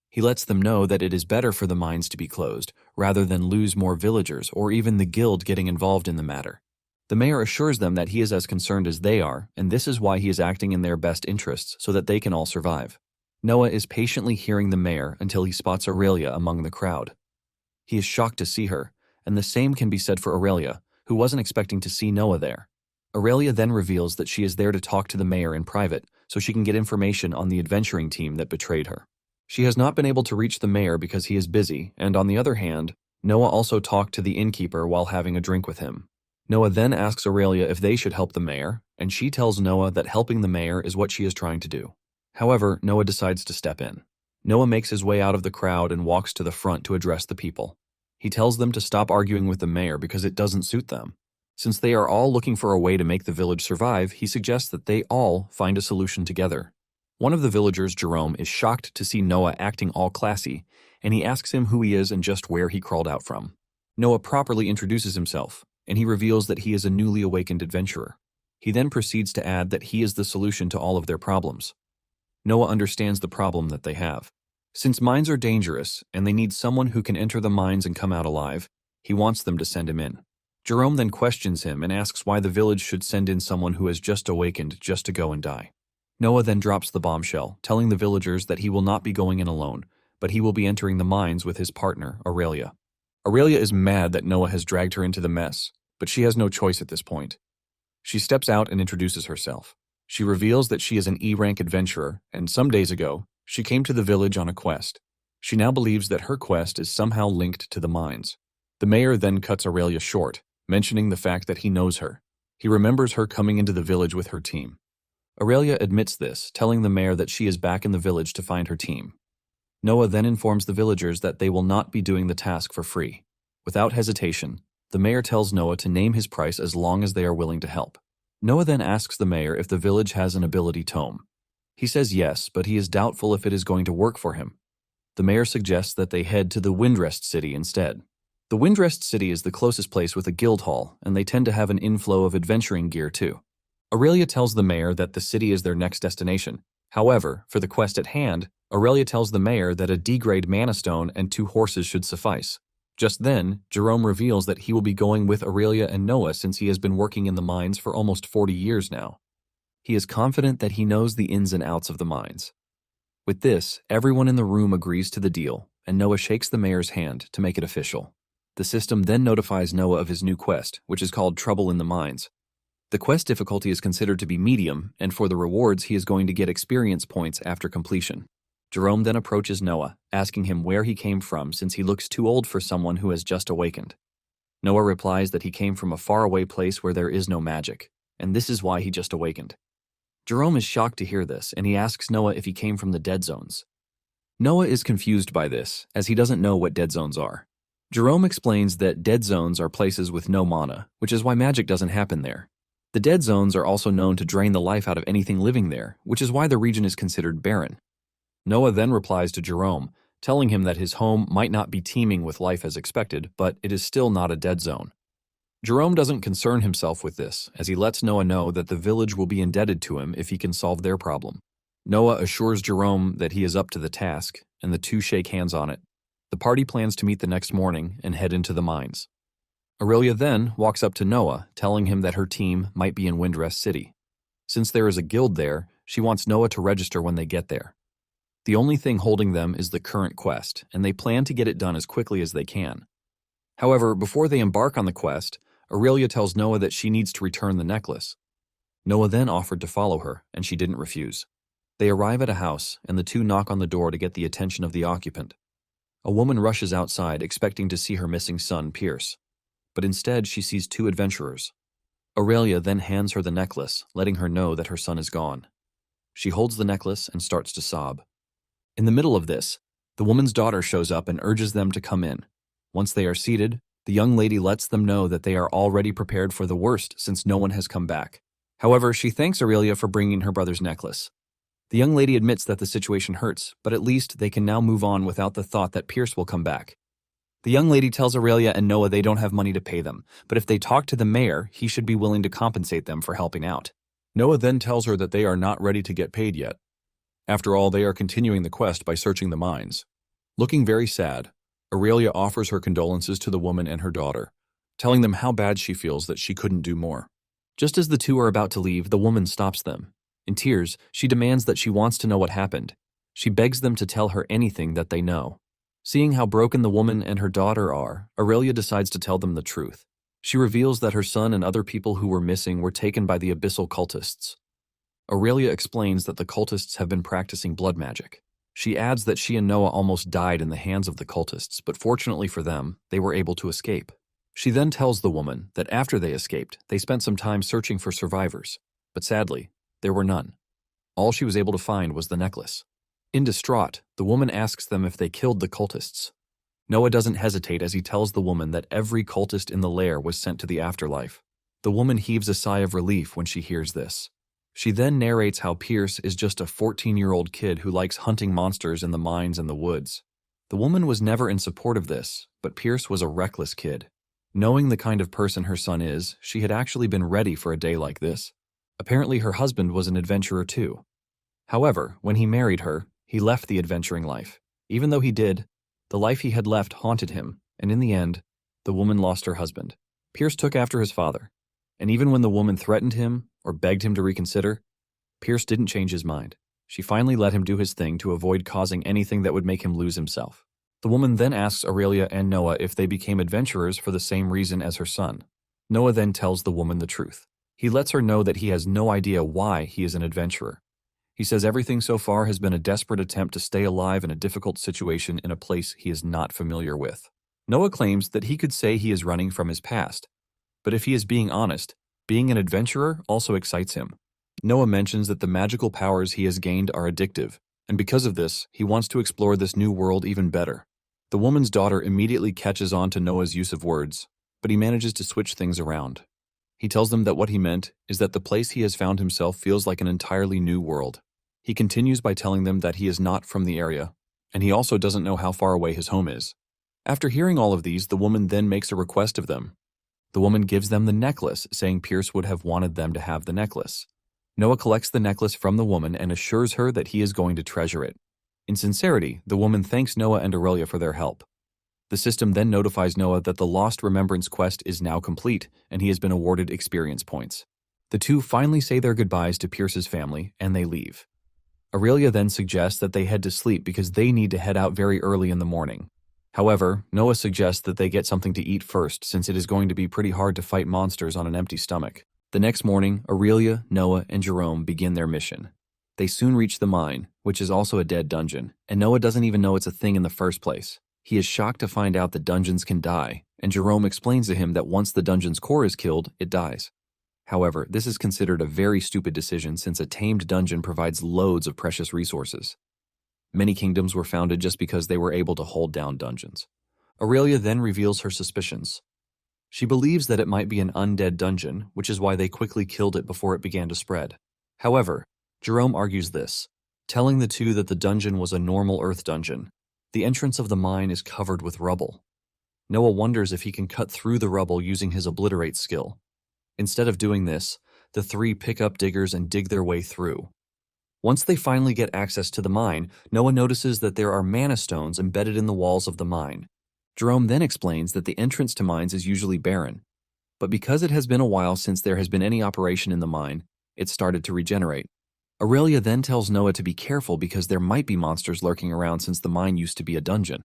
He lets them know that it is better for the mines to be closed, rather than lose more villagers or even the guild getting involved in the matter. The mayor assures them that he is as concerned as they are, and this is why he is acting in their best interests so that they can all survive. Noah is patiently hearing the mayor until he spots Aurelia among the crowd. He is shocked to see her, and the same can be said for Aurelia, who wasn't expecting to see Noah there. Aurelia then reveals that she is there to talk to the mayor in private so she can get information on the adventuring team that betrayed her. She has not been able to reach the mayor because he is busy, and on the other hand, Noah also talked to the innkeeper while having a drink with him. Noah then asks Aurelia if they should help the mayor, and she tells Noah that helping the mayor is what she is trying to do. However, Noah decides to step in. Noah makes his way out of the crowd and walks to the front to address the people. He tells them to stop arguing with the mayor because it doesn't suit them. Since they are all looking for a way to make the village survive, he suggests that they all find a solution together. One of the villagers, Jerome, is shocked to see Noah acting all classy, and he asks him who he is and just where he crawled out from. Noah properly introduces himself, and he reveals that he is a newly awakened adventurer. He then proceeds to add that he is the solution to all of their problems. Noah understands the problem that they have. Since mines are dangerous, and they need someone who can enter the mines and come out alive, he wants them to send him in. Jerome then questions him and asks why the village should send in someone who has just awakened just to go and die. Noah then drops the bombshell, telling the villagers that he will not be going in alone, but he will be entering the mines with his partner, Aurelia. Aurelia is mad that Noah has dragged her into the mess, but she has no choice at this point. She steps out and introduces herself. She reveals that she is an E-rank adventurer, and some days ago, she came to the village on a quest. She now believes that her quest is somehow linked to the mines. The mayor then cuts Aurelia short, mentioning the fact that he knows her. He remembers her coming into the village with her team. Aurelia admits this, telling the mayor that she is back in the village to find her team. Noah then informs the villagers that they will not be doing the task for free. Without hesitation, the mayor tells Noah to name his price as long as they are willing to help. Noah then asks the mayor if the village has an ability tome. He says yes, but he is doubtful if it is going to work for him. The mayor suggests that they head to the Windrest City instead. The Windrest City is the closest place with a guild hall, and they tend to have an inflow of adventuring gear too. Aurelia tells the mayor that the city is their next destination. However, for the quest at hand, Aurelia tells the mayor that a D-grade mana stone and 2 horses should suffice. Just then, Jerome reveals that he will be going with Aurelia and Noah since he has been working in the mines for almost 40 years now. He is confident that he knows the ins and outs of the mines. With this, everyone in the room agrees to the deal, and Noah shakes the mayor's hand to make it official. The system then notifies Noah of his new quest, which is called Trouble in the Mines. The quest difficulty is considered to be medium, and for the rewards he is going to get experience points after completion. Jerome then approaches Noah, asking him where he came from since he looks too old for someone who has just awakened. Noah replies that he came from a faraway place where there is no magic, and this is why he just awakened. Jerome is shocked to hear this, and he asks Noah if he came from the dead zones. Noah is confused by this, as he doesn't know what dead zones are. Jerome explains that dead zones are places with no mana, which is why magic doesn't happen there. The dead zones are also known to drain the life out of anything living there, which is why the region is considered barren. Noah then replies to Jerome, telling him that his home might not be teeming with life as expected, but it is still not a dead zone. Jerome doesn't concern himself with this, as he lets Noah know that the village will be indebted to him if he can solve their problem. Noah assures Jerome that he is up to the task, and the two shake hands on it. The party plans to meet the next morning and head into the mines. Aurelia then walks up to Noah, telling him that her team might be in Windrest City. Since there is a guild there, she wants Noah to register when they get there. The only thing holding them is the current quest, and they plan to get it done as quickly as they can. However, before they embark on the quest, Aurelia tells Noah that she needs to return the necklace. Noah then offered to follow her, and she didn't refuse. They arrive at a house, and the two knock on the door to get the attention of the occupant. A woman rushes outside, expecting to see her missing son, Pierce. But instead, she sees 2 adventurers. Aurelia then hands her the necklace, letting her know that her son is gone. She holds the necklace and starts to sob. In the middle of this, the woman's daughter shows up and urges them to come in. Once they are seated, the young lady lets them know that they are already prepared for the worst since no one has come back. However, she thanks Aurelia for bringing her brother's necklace. The young lady admits that the situation hurts, but at least they can now move on without the thought that Pierce will come back. The young lady tells Aurelia and Noah they don't have money to pay them, but if they talk to the mayor, he should be willing to compensate them for helping out. Noah then tells her that they are not ready to get paid yet. After all, they are continuing the quest by searching the mines. Looking very sad, Aurelia offers her condolences to the woman and her daughter, telling them how bad she feels that she couldn't do more. Just as the two are about to leave, the woman stops them. In tears, she demands that she wants to know what happened. She begs them to tell her anything that they know. Seeing how broken the woman and her daughter are, Aurelia decides to tell them the truth. She reveals that her son and other people who were missing were taken by the abyssal cultists. Aurelia explains that the cultists have been practicing blood magic. She adds that she and Noah almost died in the hands of the cultists, but fortunately for them, they were able to escape. She then tells the woman that after they escaped, they spent some time searching for survivors, but sadly, there were none. All she was able to find was the necklace. In distraught, the woman asks them if they killed the cultists. Noah doesn't hesitate as he tells the woman that every cultist in the lair was sent to the afterlife. The woman heaves a sigh of relief when she hears this. She then narrates how Pierce is just a 14-year-old kid who likes hunting monsters in the mines and the woods. The woman was never in support of this, but Pierce was a reckless kid. Knowing the kind of person her son is, she had actually been ready for a day like this. Apparently her husband was an adventurer too. However, when he married her, he left the adventuring life. Even though he did, the life he had left haunted him, and in the end, the woman lost her husband. Pierce took after his father, and even when the woman threatened him or begged him to reconsider, Pierce didn't change his mind. She finally let him do his thing to avoid causing anything that would make him lose himself. The woman then asks Aurelia and Noah if they became adventurers for the same reason as her son. Noah then tells the woman the truth. He lets her know that he has no idea why he is an adventurer. He says everything so far has been a desperate attempt to stay alive in a difficult situation in a place he is not familiar with. Noah claims that he could say he is running from his past, but if he is being honest, being an adventurer also excites him. Noah mentions that the magical powers he has gained are addictive, and because of this, he wants to explore this new world even better. The woman's daughter immediately catches on to Noah's use of words, but he manages to switch things around. He tells them that what he meant is that the place he has found himself feels like an entirely new world. He continues by telling them that he is not from the area, and he also doesn't know how far away his home is. After hearing all of these, the woman then makes a request of them. The woman gives them the necklace, saying Pierce would have wanted them to have the necklace. Noah collects the necklace from the woman and assures her that he is going to treasure it. In sincerity, the woman thanks Noah and Aurelia for their help. The system then notifies Noah that the Lost Remembrance quest is now complete, and he has been awarded experience points. The two finally say their goodbyes to Pierce's family, and they leave. Aurelia then suggests that they head to sleep because they need to head out very early in the morning. However, Noah suggests that they get something to eat first since it is going to be pretty hard to fight monsters on an empty stomach. The next morning, Aurelia, Noah, and Jerome begin their mission. They soon reach the mine, which is also a dead dungeon, and Noah doesn't even know it's a thing in the first place. He is shocked to find out that dungeons can die, and Jerome explains to him that once the dungeon's core is killed, it dies. However, this is considered a very stupid decision since a tamed dungeon provides loads of precious resources. Many kingdoms were founded just because they were able to hold down dungeons. Aurelia then reveals her suspicions. She believes that it might be an undead dungeon, which is why they quickly killed it before it began to spread. However, Jerome argues this, telling the two that the dungeon was a normal Earth dungeon. The entrance of the mine is covered with rubble. Noah wonders if he can cut through the rubble using his obliterate skill. Instead of doing this, the three pick up diggers and dig their way through. Once they finally get access to the mine, Noah notices that there are mana stones embedded in the walls of the mine. Jerome then explains that the entrance to mines is usually barren, but because it has been a while since there has been any operation in the mine, it started to regenerate. Aurelia then tells Noah to be careful because there might be monsters lurking around since the mine used to be a dungeon.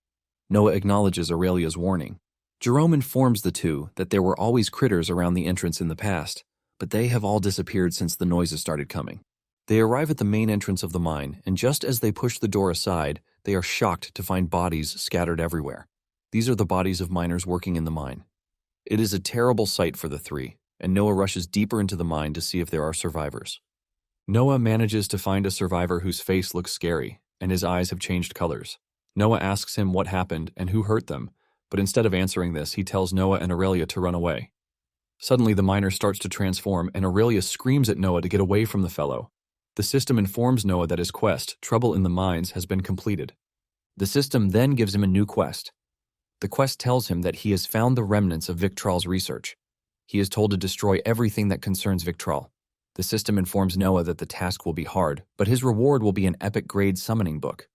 Noah acknowledges Aurelia's warning. Jerome informs the two that there were always critters around the entrance in the past, but they have all disappeared since the noises started coming. They arrive at the main entrance of the mine, and just as they push the door aside, they are shocked to find bodies scattered everywhere. These are the bodies of miners working in the mine. It is a terrible sight for the three, and Noah rushes deeper into the mine to see if there are survivors. Noah manages to find a survivor whose face looks scary, and his eyes have changed colors. Noah asks him what happened and who hurt them, but instead of answering this, he tells Noah and Aurelia to run away. Suddenly, the miner starts to transform, and Aurelia screams at Noah to get away from the fellow. The system informs Noah that his quest, Trouble in the Mines, has been completed. The system then gives him a new quest. The quest tells him that he has found the remnants of Victrol's research. He is told to destroy everything that concerns Victrol. The system informs Noah that the task will be hard, but his reward will be an epic-grade summoning book.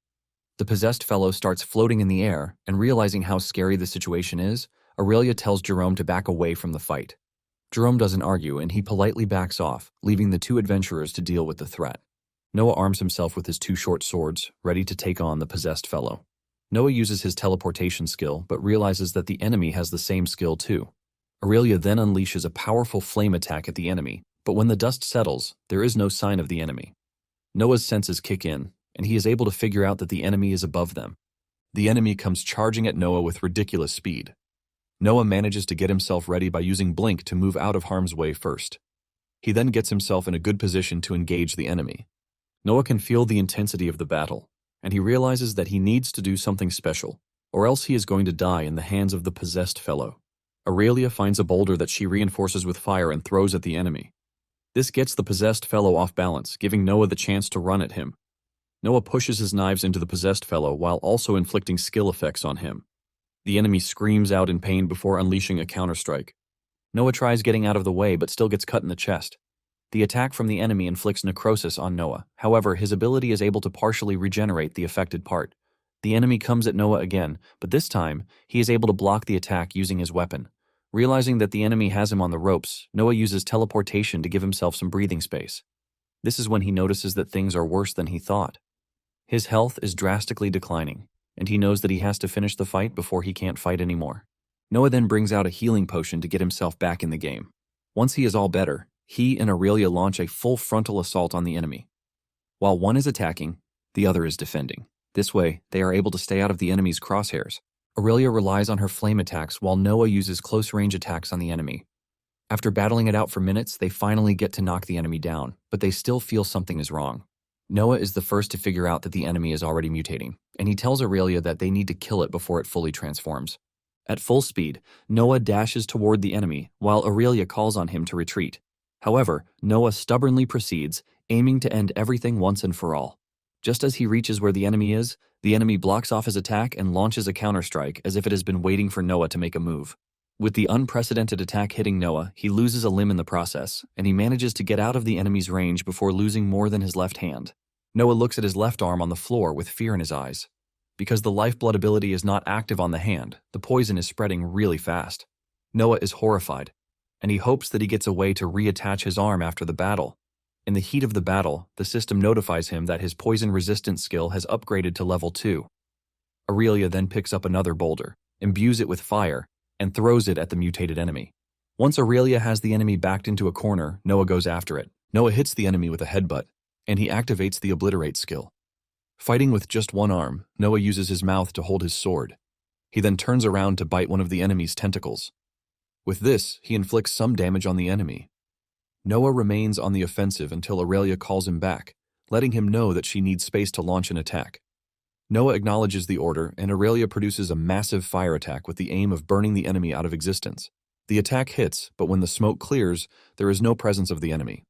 The possessed fellow starts floating in the air, and realizing how scary the situation is, Aurelia tells Jerome to back away from the fight. Jerome doesn't argue, and he politely backs off, leaving the two adventurers to deal with the threat. Noah arms himself with his two short swords, ready to take on the possessed fellow. Noah uses his teleportation skill, but realizes that the enemy has the same skill too. Aurelia then unleashes a powerful flame attack at the enemy, but when the dust settles, there is no sign of the enemy. Noah's senses kick in, and he is able to figure out that the enemy is above them. The enemy comes charging at Noah with ridiculous speed. Noah manages to get himself ready by using Blink to move out of harm's way first. He then gets himself in a good position to engage the enemy. Noah can feel the intensity of the battle, and he realizes that he needs to do something special, or else he is going to die in the hands of the possessed fellow. Aurelia finds a boulder that she reinforces with fire and throws at the enemy. This gets the possessed fellow off balance, giving Noah the chance to run at him. Noah pushes his knives into the possessed fellow while also inflicting skill effects on him. The enemy screams out in pain before unleashing a counterstrike. Noah tries getting out of the way but still gets cut in the chest. The attack from the enemy inflicts necrosis on Noah. However, his ability is able to partially regenerate the affected part. The enemy comes at Noah again, but this time, he is able to block the attack using his weapon. Realizing that the enemy has him on the ropes, Noah uses teleportation to give himself some breathing space. This is when he notices that things are worse than he thought. His health is drastically declining, and he knows that he has to finish the fight before he can't fight anymore. Noah then brings out a healing potion to get himself back in the game. Once he is all better, he and Aurelia launch a full frontal assault on the enemy. While one is attacking, the other is defending. This way, they are able to stay out of the enemy's crosshairs. Aurelia relies on her flame attacks while Noah uses close-range attacks on the enemy. After battling it out for minutes, they finally get to knock the enemy down, but they still feel something is wrong. Noah is the first to figure out that the enemy is already mutating, and he tells Aurelia that they need to kill it before it fully transforms. At full speed, Noah dashes toward the enemy, while Aurelia calls on him to retreat. However, Noah stubbornly proceeds, aiming to end everything once and for all. Just as he reaches where the enemy blocks off his attack and launches a counterstrike as if it has been waiting for Noah to make a move. With the unprecedented attack hitting Noah, he loses a limb in the process, and he manages to get out of the enemy's range before losing more than his left hand. Noah looks at his left arm on the floor with fear in his eyes. Because the lifeblood ability is not active on the hand, the poison is spreading really fast. Noah is horrified, and he hopes that he gets a way to reattach his arm after the battle. In the heat of the battle, the system notifies him that his poison resistance skill has upgraded to level 2. Aurelia then picks up another boulder, imbues it with fire, and throws it at the mutated enemy. Once Aurelia has the enemy backed into a corner, Noah goes after it. Noah hits the enemy with a headbutt, and he activates the Obliterate skill. Fighting with just one arm, Noah uses his mouth to hold his sword. He then turns around to bite one of the enemy's tentacles. With this, he inflicts some damage on the enemy. Noah remains on the offensive until Aurelia calls him back, letting him know that she needs space to launch an attack. Noah acknowledges the order, and Aurelia produces a massive fire attack with the aim of burning the enemy out of existence. The attack hits, but when the smoke clears, there is no presence of the enemy.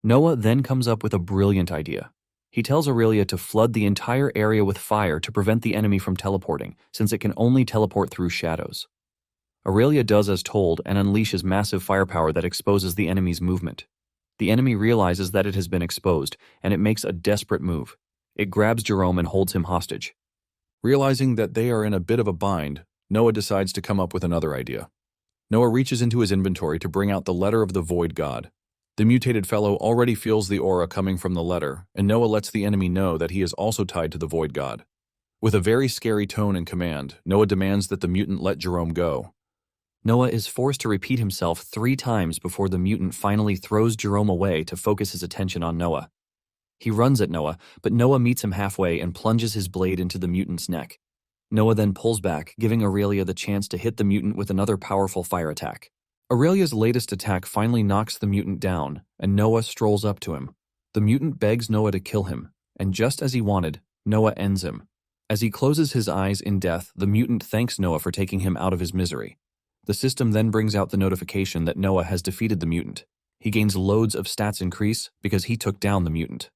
Noah then comes up with a brilliant idea. He tells Aurelia to flood the entire area with fire to prevent the enemy from teleporting, since it can only teleport through shadows. Aurelia does as told and unleashes massive firepower that exposes the enemy's movement. The enemy realizes that it has been exposed, and it makes a desperate move. It grabs Jerome and holds him hostage. Realizing that they are in a bit of a bind, Noah decides to come up with another idea. Noah reaches into his inventory to bring out the letter of the Void God. The mutated fellow already feels the aura coming from the letter, and Noah lets the enemy know that he is also tied to the Void God. With a very scary tone and command, Noah demands that the mutant let Jerome go. Noah is forced to repeat himself 3 times before the mutant finally throws Jerome away to focus his attention on Noah. He runs at Noah, but Noah meets him halfway and plunges his blade into the mutant's neck. Noah then pulls back, giving Aurelia the chance to hit the mutant with another powerful fire attack. Aurelia's latest attack finally knocks the mutant down, and Noah strolls up to him. The mutant begs Noah to kill him, and just as he wanted, Noah ends him. As he closes his eyes in death, the mutant thanks Noah for taking him out of his misery. The system then brings out the notification that Noah has defeated the mutant. He gains loads of stats increase because he took down the mutant.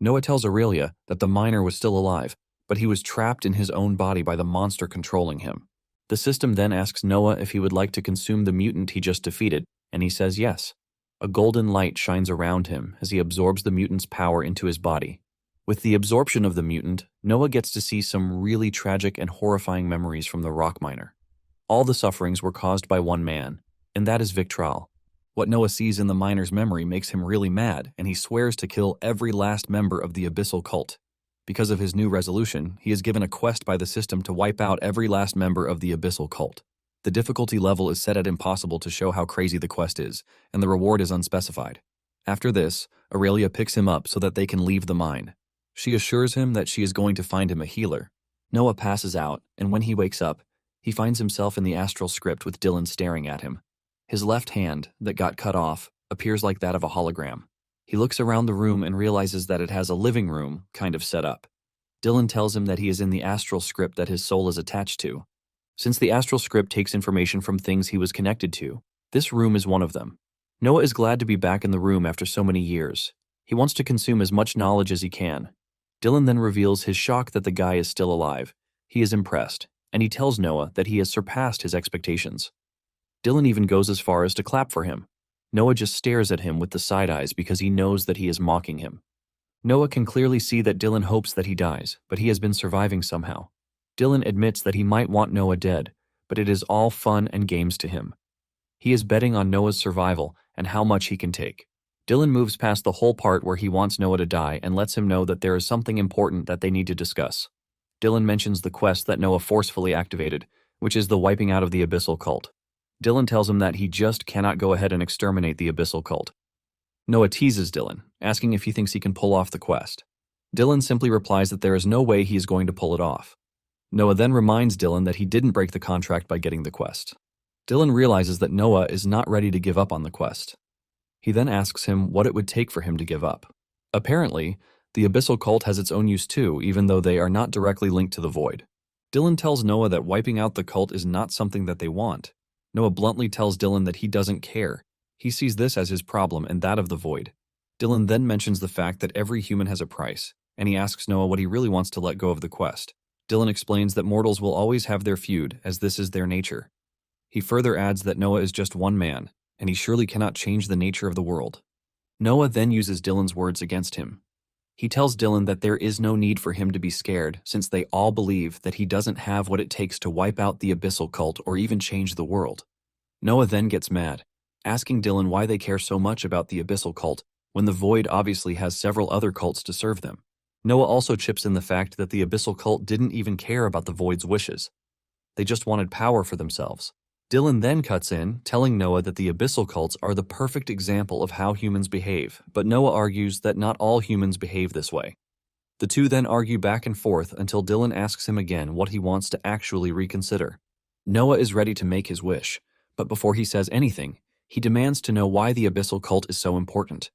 Noah tells Aurelia that the miner was still alive, but he was trapped in his own body by the monster controlling him. The system then asks Noah if he would like to consume the mutant he just defeated, and he says yes. A golden light shines around him as he absorbs the mutant's power into his body. With the absorption of the mutant, Noah gets to see some really tragic and horrifying memories from the rock miner. All the sufferings were caused by one man, and that is Victral. What Noah sees in the miner's memory makes him really mad, and he swears to kill every last member of the Abyssal cult. Because of his new resolution, he is given a quest by the system to wipe out every last member of the Abyssal cult. The difficulty level is set at impossible to show how crazy the quest is, and the reward is unspecified. After this, Aurelia picks him up so that they can leave the mine. She assures him that she is going to find him a healer. Noah passes out, and when he wakes up, he finds himself in the astral script with Dylan staring at him. His left hand, that got cut off, appears like that of a hologram. He looks around the room and realizes that it has a living room kind of set up. Dylan tells him that he is in the astral script that his soul is attached to. Since the astral script takes information from things he was connected to, this room is one of them. Noah is glad to be back in the room after so many years. He wants to consume as much knowledge as he can. Dylan then reveals his shock that the guy is still alive. He is impressed, and he tells Noah that he has surpassed his expectations. Dylan even goes as far as to clap for him. Noah just stares at him with the side eyes because he knows that he is mocking him. Noah can clearly see that Dylan hopes that he dies, but he has been surviving somehow. Dylan admits that he might want Noah dead, but it is all fun and games to him. He is betting on Noah's survival and how much he can take. Dylan moves past the whole part where he wants Noah to die and lets him know that there is something important that they need to discuss. Dylan mentions the quest that Noah forcefully activated, which is the wiping out of the Abyssal cult. Dylan tells him that he just cannot go ahead and exterminate the Abyssal cult. Noah teases Dylan, asking if he thinks he can pull off the quest. Dylan simply replies that there is no way he is going to pull it off. Noah then reminds Dylan that he didn't break the contract by getting the quest. Dylan realizes that Noah is not ready to give up on the quest. He then asks him what it would take for him to give up. Apparently, the abyssal cult has its own use too, even though they are not directly linked to the void. Dylan tells Noah that wiping out the cult is not something that they want. Noah bluntly tells Dylan that he doesn't care. He sees this as his problem and that of the void. Dylan then mentions the fact that every human has a price, and he asks Noah what he really wants to let go of the quest. Dylan explains that mortals will always have their feud, as this is their nature. He further adds that Noah is just one man, and he surely cannot change the nature of the world. Noah then uses Dylan's words against him. He tells Dylan that there is no need for him to be scared, since they all believe that he doesn't have what it takes to wipe out the abyssal cult or even change the world. Noah then gets mad, asking Dylan why they care so much about the abyssal cult when the void obviously has several other cults to serve them. Noah also chips in the fact that the abyssal cult didn't even care about the void's wishes. They just wanted power for themselves. Dylan then cuts in, telling Noah that the abyssal cults are the perfect example of how humans behave, but Noah argues that not all humans behave this way. The two then argue back and forth until Dylan asks him again what he wants to actually reconsider. Noah is ready to make his wish, but before he says anything, he demands to know why the abyssal cult is so important.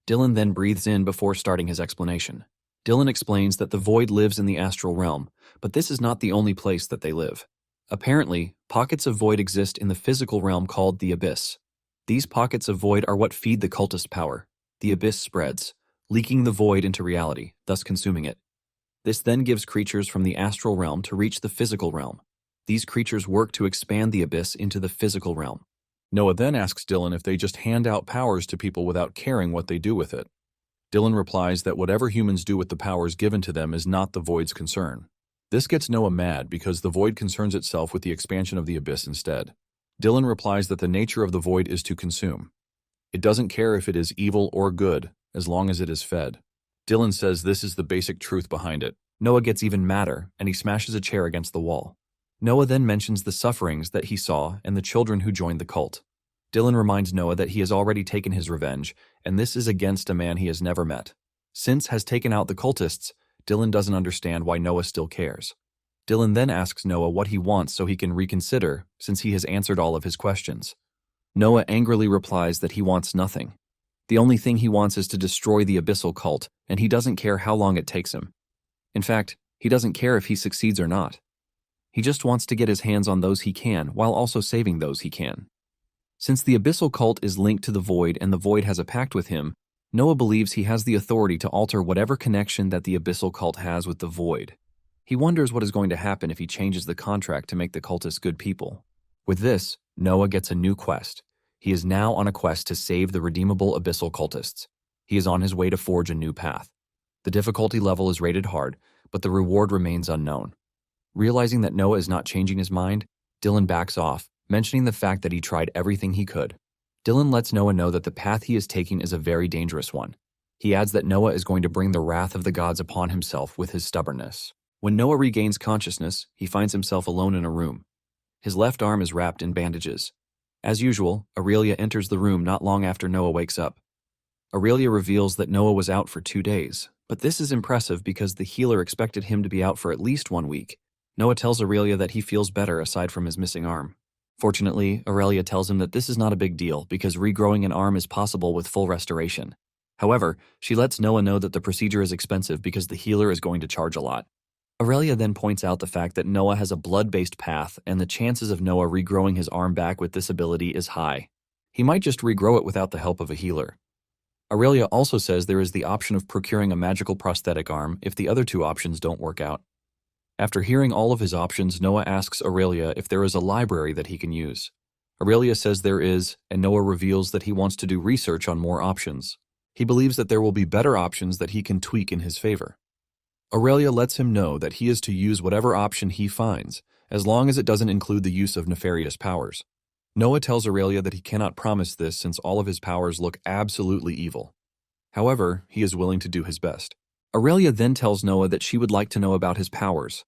Dylan then breathes in before starting his explanation. Dylan explains that the void lives in the astral realm, but this is not the only place that they live. Apparently, pockets of void exist in the physical realm called the abyss. These pockets of void are what feed the cultist power. The abyss spreads, leaking the void into reality, thus consuming it. This then gives creatures from the astral realm to reach the physical realm. These creatures work to expand the abyss into the physical realm. Noah then asks Dylan if they just hand out powers to people without caring what they do with it. Dylan replies that whatever humans do with the powers given to them is not the void's concern. This gets Noah mad because the void concerns itself with the expansion of the abyss instead. Dylan replies that the nature of the void is to consume. It doesn't care if it is evil or good, as long as it is fed. Dylan says this is the basic truth behind it. Noah gets even madder, and he smashes a chair against the wall. Noah then mentions the sufferings that he saw and the children who joined the cult. Dylan reminds Noah that he has already taken his revenge, and this is against a man he has never met. Since has taken out the cultists, Dylan doesn't understand why Noah still cares. Dylan then asks Noah what he wants so he can reconsider, since he has answered all of his questions. Noah angrily replies that he wants nothing. The only thing he wants is to destroy the abyssal cult, and he doesn't care how long it takes him. In fact, he doesn't care if he succeeds or not. He just wants to get his hands on those he can, while also saving those he can. Since the abyssal cult is linked to the void and the void has a pact with him, Noah believes he has the authority to alter whatever connection that the abyssal cult has with the void. He wonders what is going to happen if he changes the contract to make the cultists good people. With this, Noah gets a new quest. He is now on a quest to save the redeemable abyssal cultists. He is on his way to forge a new path. The difficulty level is rated hard, but the reward remains unknown. Realizing that Noah is not changing his mind, Dylan backs off, mentioning the fact that he tried everything he could. Dylan lets Noah know that the path he is taking is a very dangerous one. He adds that Noah is going to bring the wrath of the gods upon himself with his stubbornness. When Noah regains consciousness, he finds himself alone in a room. His left arm is wrapped in bandages. As usual, Aurelia enters the room not long after Noah wakes up. Aurelia reveals that Noah was out for 2 days, but this is impressive because the healer expected him to be out for at least 1 week. Noah tells Aurelia that he feels better aside from his missing arm. Fortunately, Aurelia tells him that this is not a big deal because regrowing an arm is possible with full restoration. However, she lets Noah know that the procedure is expensive because the healer is going to charge a lot. Aurelia then points out the fact that Noah has a blood-based path and the chances of Noah regrowing his arm back with this ability is high. He might just regrow it without the help of a healer. Aurelia also says there is the option of procuring a magical prosthetic arm if the other 2 options don't work out. After hearing all of his options, Noah asks Aurelia if there is a library that he can use. Aurelia says there is, and Noah reveals that he wants to do research on more options. He believes that there will be better options that he can tweak in his favor. Aurelia lets him know that he is to use whatever option he finds, as long as it doesn't include the use of nefarious powers. Noah tells Aurelia that he cannot promise this since all of his powers look absolutely evil. However, he is willing to do his best. Aurelia then tells Noah that she would like to know about his powers.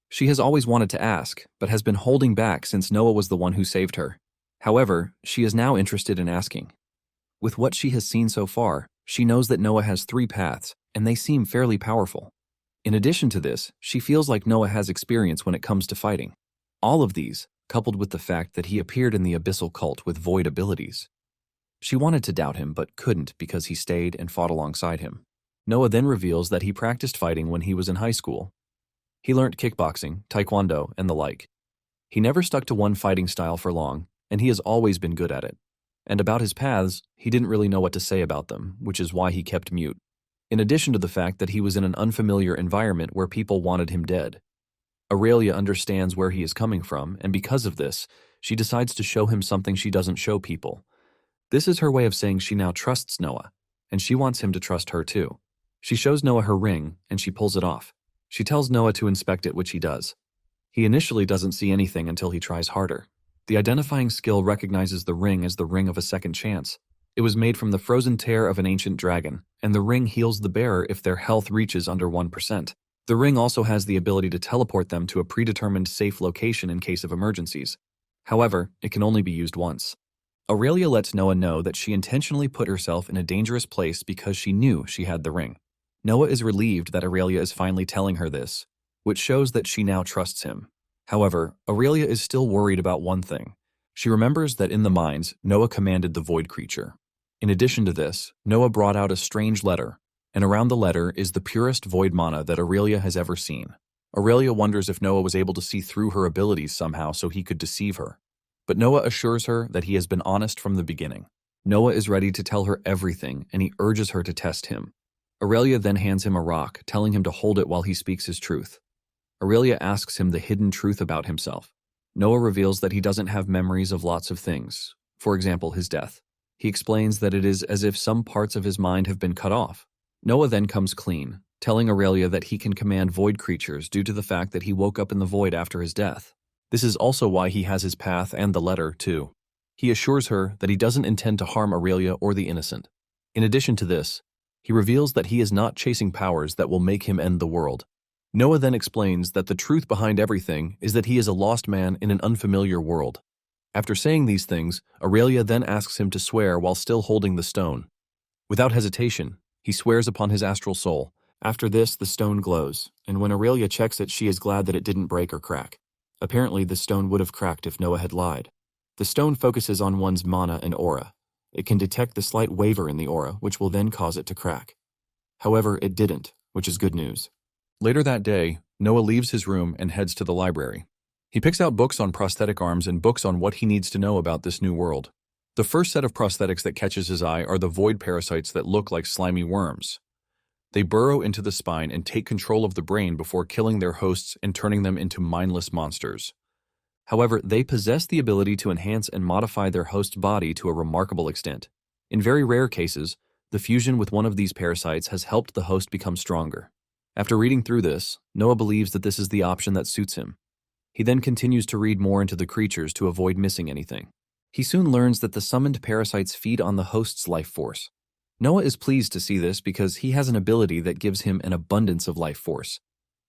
She has always wanted to ask, but has been holding back since Noah was the one who saved her. However, she is now interested in asking. With what she has seen so far, she knows that Noah has 3 paths, and they seem fairly powerful. In addition to this, she feels like Noah has experience when it comes to fighting. All of these, coupled with the fact that he appeared in the abyssal cult with void abilities. She wanted to doubt him but couldn't because he stayed and fought alongside him. Noah then reveals that he practiced fighting when he was in high school. He learned kickboxing, taekwondo, and the like. He never stuck to one fighting style for long, and he has always been good at it. And about his paths, he didn't really know what to say about them, which is why he kept mute. In addition to the fact that he was in an unfamiliar environment where people wanted him dead. Aurelia understands where he is coming from, and because of this, she decides to show him something she doesn't show people. This is her way of saying she now trusts Noah, and she wants him to trust her too. She shows Noah her ring, and she pulls it off. She tells Noah to inspect it, which he does. He initially doesn't see anything until he tries harder. The identifying skill recognizes the ring as the ring of a second chance. It was made from the frozen tear of an ancient dragon, and the ring heals the bearer if their health reaches under 1%. The ring also has the ability to teleport them to a predetermined safe location in case of emergencies. However, it can only be used once. Aurelia lets Noah know that she intentionally put herself in a dangerous place because she knew she had the ring. Noah is relieved that Aurelia is finally telling her this, which shows that she now trusts him. However, Aurelia is still worried about one thing. She remembers that in the mines, Noah commanded the void creature. In addition to this, Noah brought out a strange letter, and around the letter is the purest void mana that Aurelia has ever seen. Aurelia wonders if Noah was able to see through her abilities somehow so he could deceive her. But Noah assures her that he has been honest from the beginning. Noah is ready to tell her everything, and he urges her to test him. Aurelia then hands him a rock, telling him to hold it while he speaks his truth. Aurelia asks him the hidden truth about himself. Noah reveals that he doesn't have memories of lots of things, for example, his death. He explains that it is as if some parts of his mind have been cut off. Noah then comes clean, telling Aurelia that he can command void creatures due to the fact that he woke up in the void after his death. This is also why he has his path and the letter, too. He assures her that he doesn't intend to harm Aurelia or the innocent. In addition to this, he reveals that he is not chasing powers that will make him end the world. Noah then explains that the truth behind everything is that he is a lost man in an unfamiliar world. After saying these things, Aurelia then asks him to swear while still holding the stone. Without hesitation, he swears upon his astral soul. After this, the stone glows, and when Aurelia checks it, she is glad that it didn't break or crack. Apparently, the stone would have cracked if Noah had lied. The stone focuses on one's mana and aura. It can detect the slight waver in the aura, which will then cause it to crack. However, it didn't, which is good news. Later that day, Noah leaves his room and heads to the library. He picks out books on prosthetic arms and books on what he needs to know about this new world. The first set of prosthetics that catches his eye are the void parasites that look like slimy worms. They burrow into the spine and take control of the brain before killing their hosts and turning them into mindless monsters. However, they possess the ability to enhance and modify their host's body to a remarkable extent. In very rare cases, the fusion with one of these parasites has helped the host become stronger. After reading through this, Noah believes that this is the option that suits him. He then continues to read more into the creatures to avoid missing anything. He soon learns that the summoned parasites feed on the host's life force. Noah is pleased to see this because he has an ability that gives him an abundance of life force,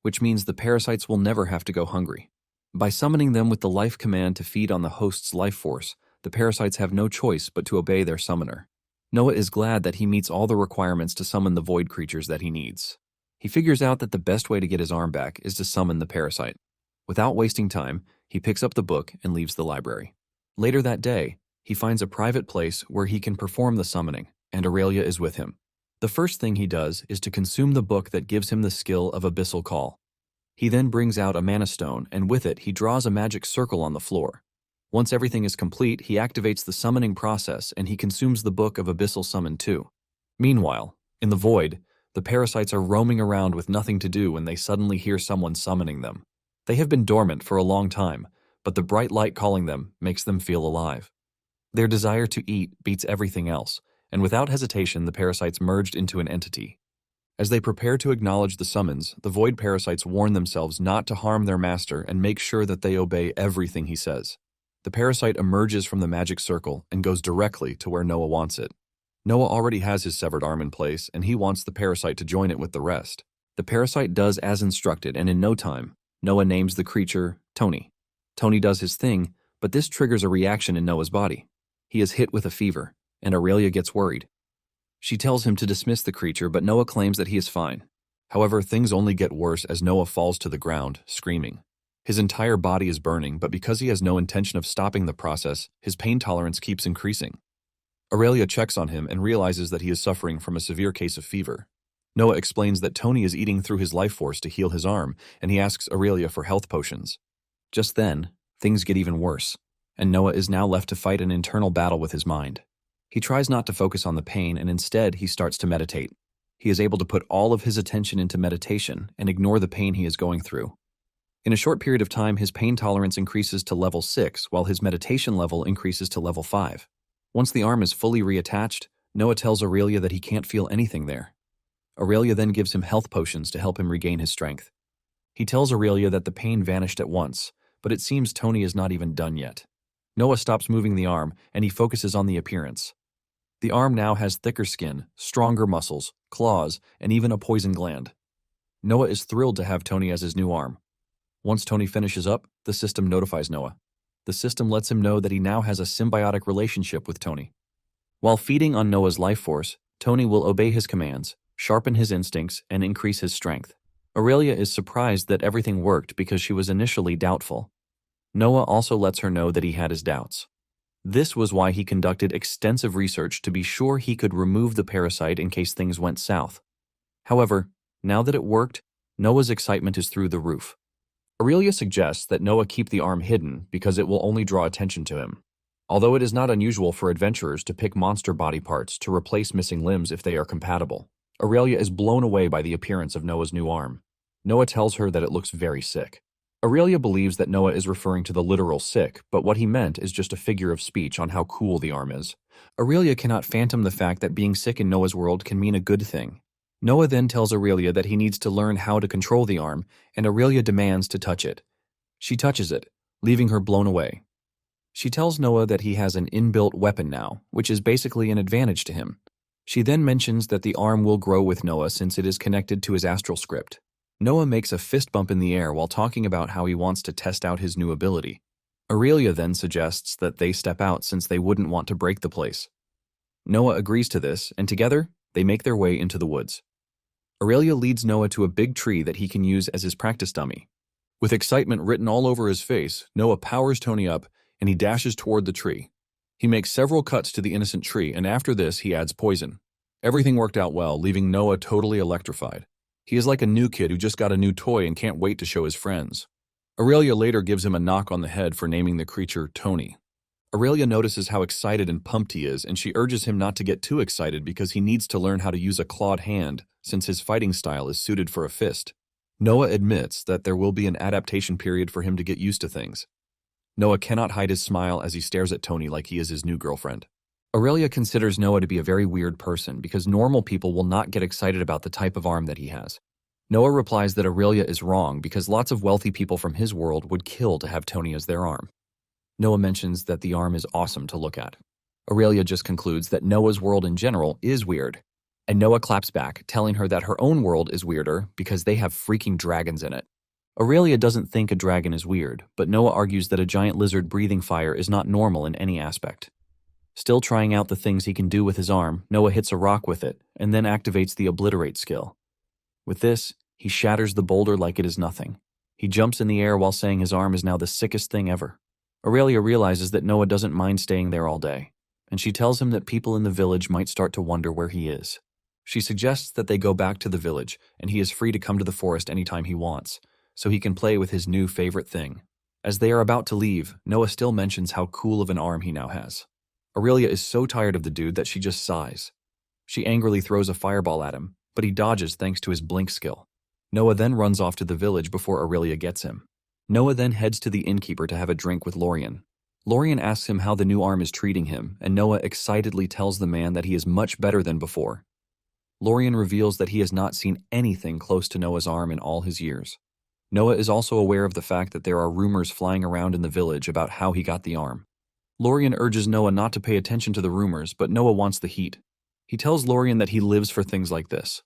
which means the parasites will never have to go hungry. By summoning them with the life command to feed on the host's life force, the parasites have no choice but to obey their summoner. Noah is glad that he meets all the requirements to summon the void creatures that he needs. He figures out that the best way to get his arm back is to summon the parasite. Without wasting time, he picks up the book and leaves the library. Later that day, he finds a private place where he can perform the summoning, and Aurelia is with him. The first thing he does is to consume the book that gives him the skill of Abyssal Call. He then brings out a mana stone, and with it he draws a magic circle on the floor. Once everything is complete, he activates the summoning process and he consumes the book of Abyssal Summon too. Meanwhile, in the void, the parasites are roaming around with nothing to do when they suddenly hear someone summoning them. They have been dormant for a long time, but the bright light calling them makes them feel alive. Their desire to eat beats everything else, and without hesitation the parasites merged into an entity. As they prepare to acknowledge the summons, the void parasites warn themselves not to harm their master and make sure that they obey everything he says. The parasite emerges from the magic circle and goes directly to where Noah wants it. Noah already has his severed arm in place, and he wants the parasite to join it with the rest. The parasite does as instructed, and in no time, Noah names the creature Tony. Tony does his thing, but this triggers a reaction in Noah's body. He is hit with a fever, and Aurelia gets worried. She tells him to dismiss the creature, but Noah claims that he is fine. However, things only get worse as Noah falls to the ground, screaming. His entire body is burning, but because he has no intention of stopping the process, his pain tolerance keeps increasing. Aurelia checks on him and realizes that he is suffering from a severe case of fever. Noah explains that Tony is eating through his life force to heal his arm, and he asks Aurelia for health potions. Just then, things get even worse, and Noah is now left to fight an internal battle with his mind. He tries not to focus on the pain, and instead he starts to meditate. He is able to put all of his attention into meditation and ignore the pain he is going through. In a short period of time, his pain tolerance increases to level 6, while his meditation level increases to level 5. Once the arm is fully reattached, Noah tells Aurelia that he can't feel anything there. Aurelia then gives him health potions to help him regain his strength. He tells Aurelia that the pain vanished at once, but it seems Tony is not even done yet. Noah stops moving the arm, and he focuses on the appearance. The arm now has thicker skin, stronger muscles, claws, and even a poison gland. Noah is thrilled to have Tony as his new arm. Once Tony finishes up, the system notifies Noah. The system lets him know that he now has a symbiotic relationship with Tony. While feeding on Noah's life force, Tony will obey his commands, sharpen his instincts, and increase his strength. Aurelia is surprised that everything worked because she was initially doubtful. Noah also lets her know that he had his doubts. This was why he conducted extensive research to be sure he could remove the parasite in case things went south. However, now that it worked, Noah's excitement is through the roof. Aurelia suggests that Noah keep the arm hidden because it will only draw attention to him. Although it is not unusual for adventurers to pick monster body parts to replace missing limbs if they are compatible, Aurelia is blown away by the appearance of Noah's new arm. Noah tells her that it looks very sick. Aurelia believes that Noah is referring to the literal sick, but what he meant is just a figure of speech on how cool the arm is. Aurelia cannot fathom the fact that being sick in Noah's world can mean a good thing. Noah then tells Aurelia that he needs to learn how to control the arm, and Aurelia demands to touch it. She touches it, leaving her blown away. She tells Noah that he has an inbuilt weapon now, which is basically an advantage to him. She then mentions that the arm will grow with Noah since it is connected to his astral script. Noah makes a fist bump in the air while talking about how he wants to test out his new ability. Aurelia then suggests that they step out since they wouldn't want to break the place. Noah agrees to this, and together, they make their way into the woods. Aurelia leads Noah to a big tree that he can use as his practice dummy. With excitement written all over his face, Noah powers Tony up, and he dashes toward the tree. He makes several cuts to the innocent tree, and after this, he adds poison. Everything worked out well, leaving Noah totally electrified. He is like a new kid who just got a new toy and can't wait to show his friends. Aurelia later gives him a knock on the head for naming the creature Tony. Aurelia notices how excited and pumped he is, and she urges him not to get too excited because he needs to learn how to use a clawed hand since his fighting style is suited for a fist. Noah admits that there will be an adaptation period for him to get used to things. Noah cannot hide his smile as he stares at Tony like he is his new girlfriend. Aurelia considers Noah to be a very weird person because normal people will not get excited about the type of arm that he has. Noah replies that Aurelia is wrong because lots of wealthy people from his world would kill to have Tony as their arm. Noah mentions that the arm is awesome to look at. Aurelia just concludes that Noah's world in general is weird. And Noah claps back, telling her that her own world is weirder because they have freaking dragons in it. Aurelia doesn't think a dragon is weird, but Noah argues that a giant lizard breathing fire is not normal in any aspect. Still trying out the things he can do with his arm, Noah hits a rock with it, and then activates the obliterate skill. With this, he shatters the boulder like it is nothing. He jumps in the air while saying his arm is now the sickest thing ever. Aurelia realizes that Noah doesn't mind staying there all day, and she tells him that people in the village might start to wonder where he is. She suggests that they go back to the village, and he is free to come to the forest anytime he wants, so he can play with his new favorite thing. As they are about to leave, Noah still mentions how cool of an arm he now has. Aurelia is so tired of the dude that she just sighs. She angrily throws a fireball at him, but he dodges thanks to his blink skill. Noah then runs off to the village before Aurelia gets him. Noah then heads to the innkeeper to have a drink with Lorien. Lorien asks him how the new arm is treating him, and Noah excitedly tells the man that he is much better than before. Lorien reveals that he has not seen anything close to Noah's arm in all his years. Noah is also aware of the fact that there are rumors flying around in the village about how he got the arm. Lorien urges Noah not to pay attention to the rumors, but Noah wants the heat. He tells Lorien that he lives for things like this.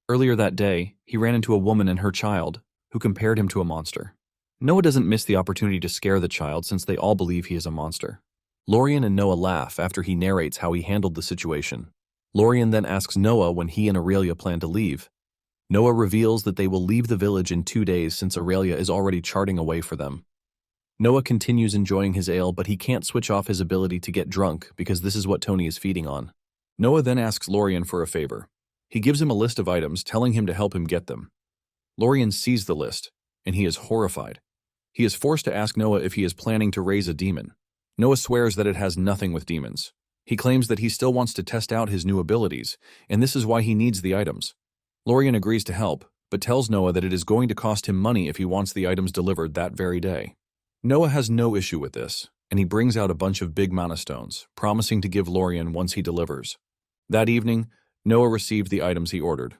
Earlier that day, he ran into a woman and her child, who compared him to a monster. Noah doesn't miss the opportunity to scare the child since they all believe he is a monster. Lorien and Noah laugh after he narrates how he handled the situation. Lorien then asks Noah when he and Aurelia plan to leave. Noah reveals that they will leave the village in 2 days since Aurelia is already charting a way for them. Noah continues enjoying his ale, but he can't switch off his ability to get drunk because this is what Tony is feeding on. Noah then asks Lorien for a favor. He gives him a list of items, telling him to help him get them. Lorien sees the list, and he is horrified. He is forced to ask Noah if he is planning to raise a demon. Noah swears that it has nothing with demons. He claims that he still wants to test out his new abilities, and this is why he needs the items. Lorien agrees to help, but tells Noah that it is going to cost him money if he wants the items delivered that very day. Noah has no issue with this, and he brings out a bunch of big mana stones, promising to give Lorien once he delivers. That evening, Noah received the items he ordered.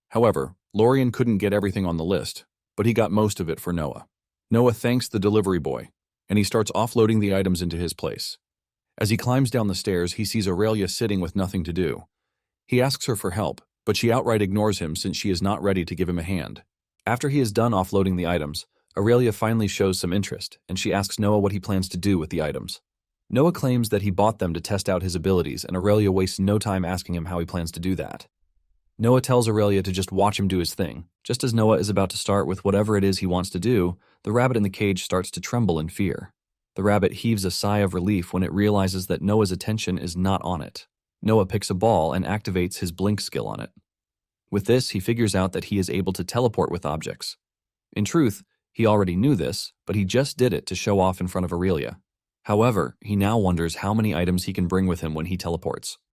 However, Lorien couldn't get everything on the list, but he got most of it for Noah. Noah thanks the delivery boy, and he starts offloading the items into his place. As he climbs down the stairs, he sees Aurelia sitting with nothing to do. He asks her for help, but she outright ignores him since she is not ready to give him a hand. After he is done offloading the items, Aurelia finally shows some interest, and she asks Noah what he plans to do with the items. Noah claims that he bought them to test out his abilities, and Aurelia wastes no time asking him how he plans to do that. Noah tells Aurelia to just watch him do his thing. Just as Noah is about to start with whatever it is he wants to do, the rabbit in the cage starts to tremble in fear. The rabbit heaves a sigh of relief when it realizes that Noah's attention is not on it. Noah picks a ball and activates his blink skill on it. With this, he figures out that he is able to teleport with objects. In truth, he already knew this, but he just did it to show off in front of Aurelia. However, he now wonders how many items he can bring with him when he teleports.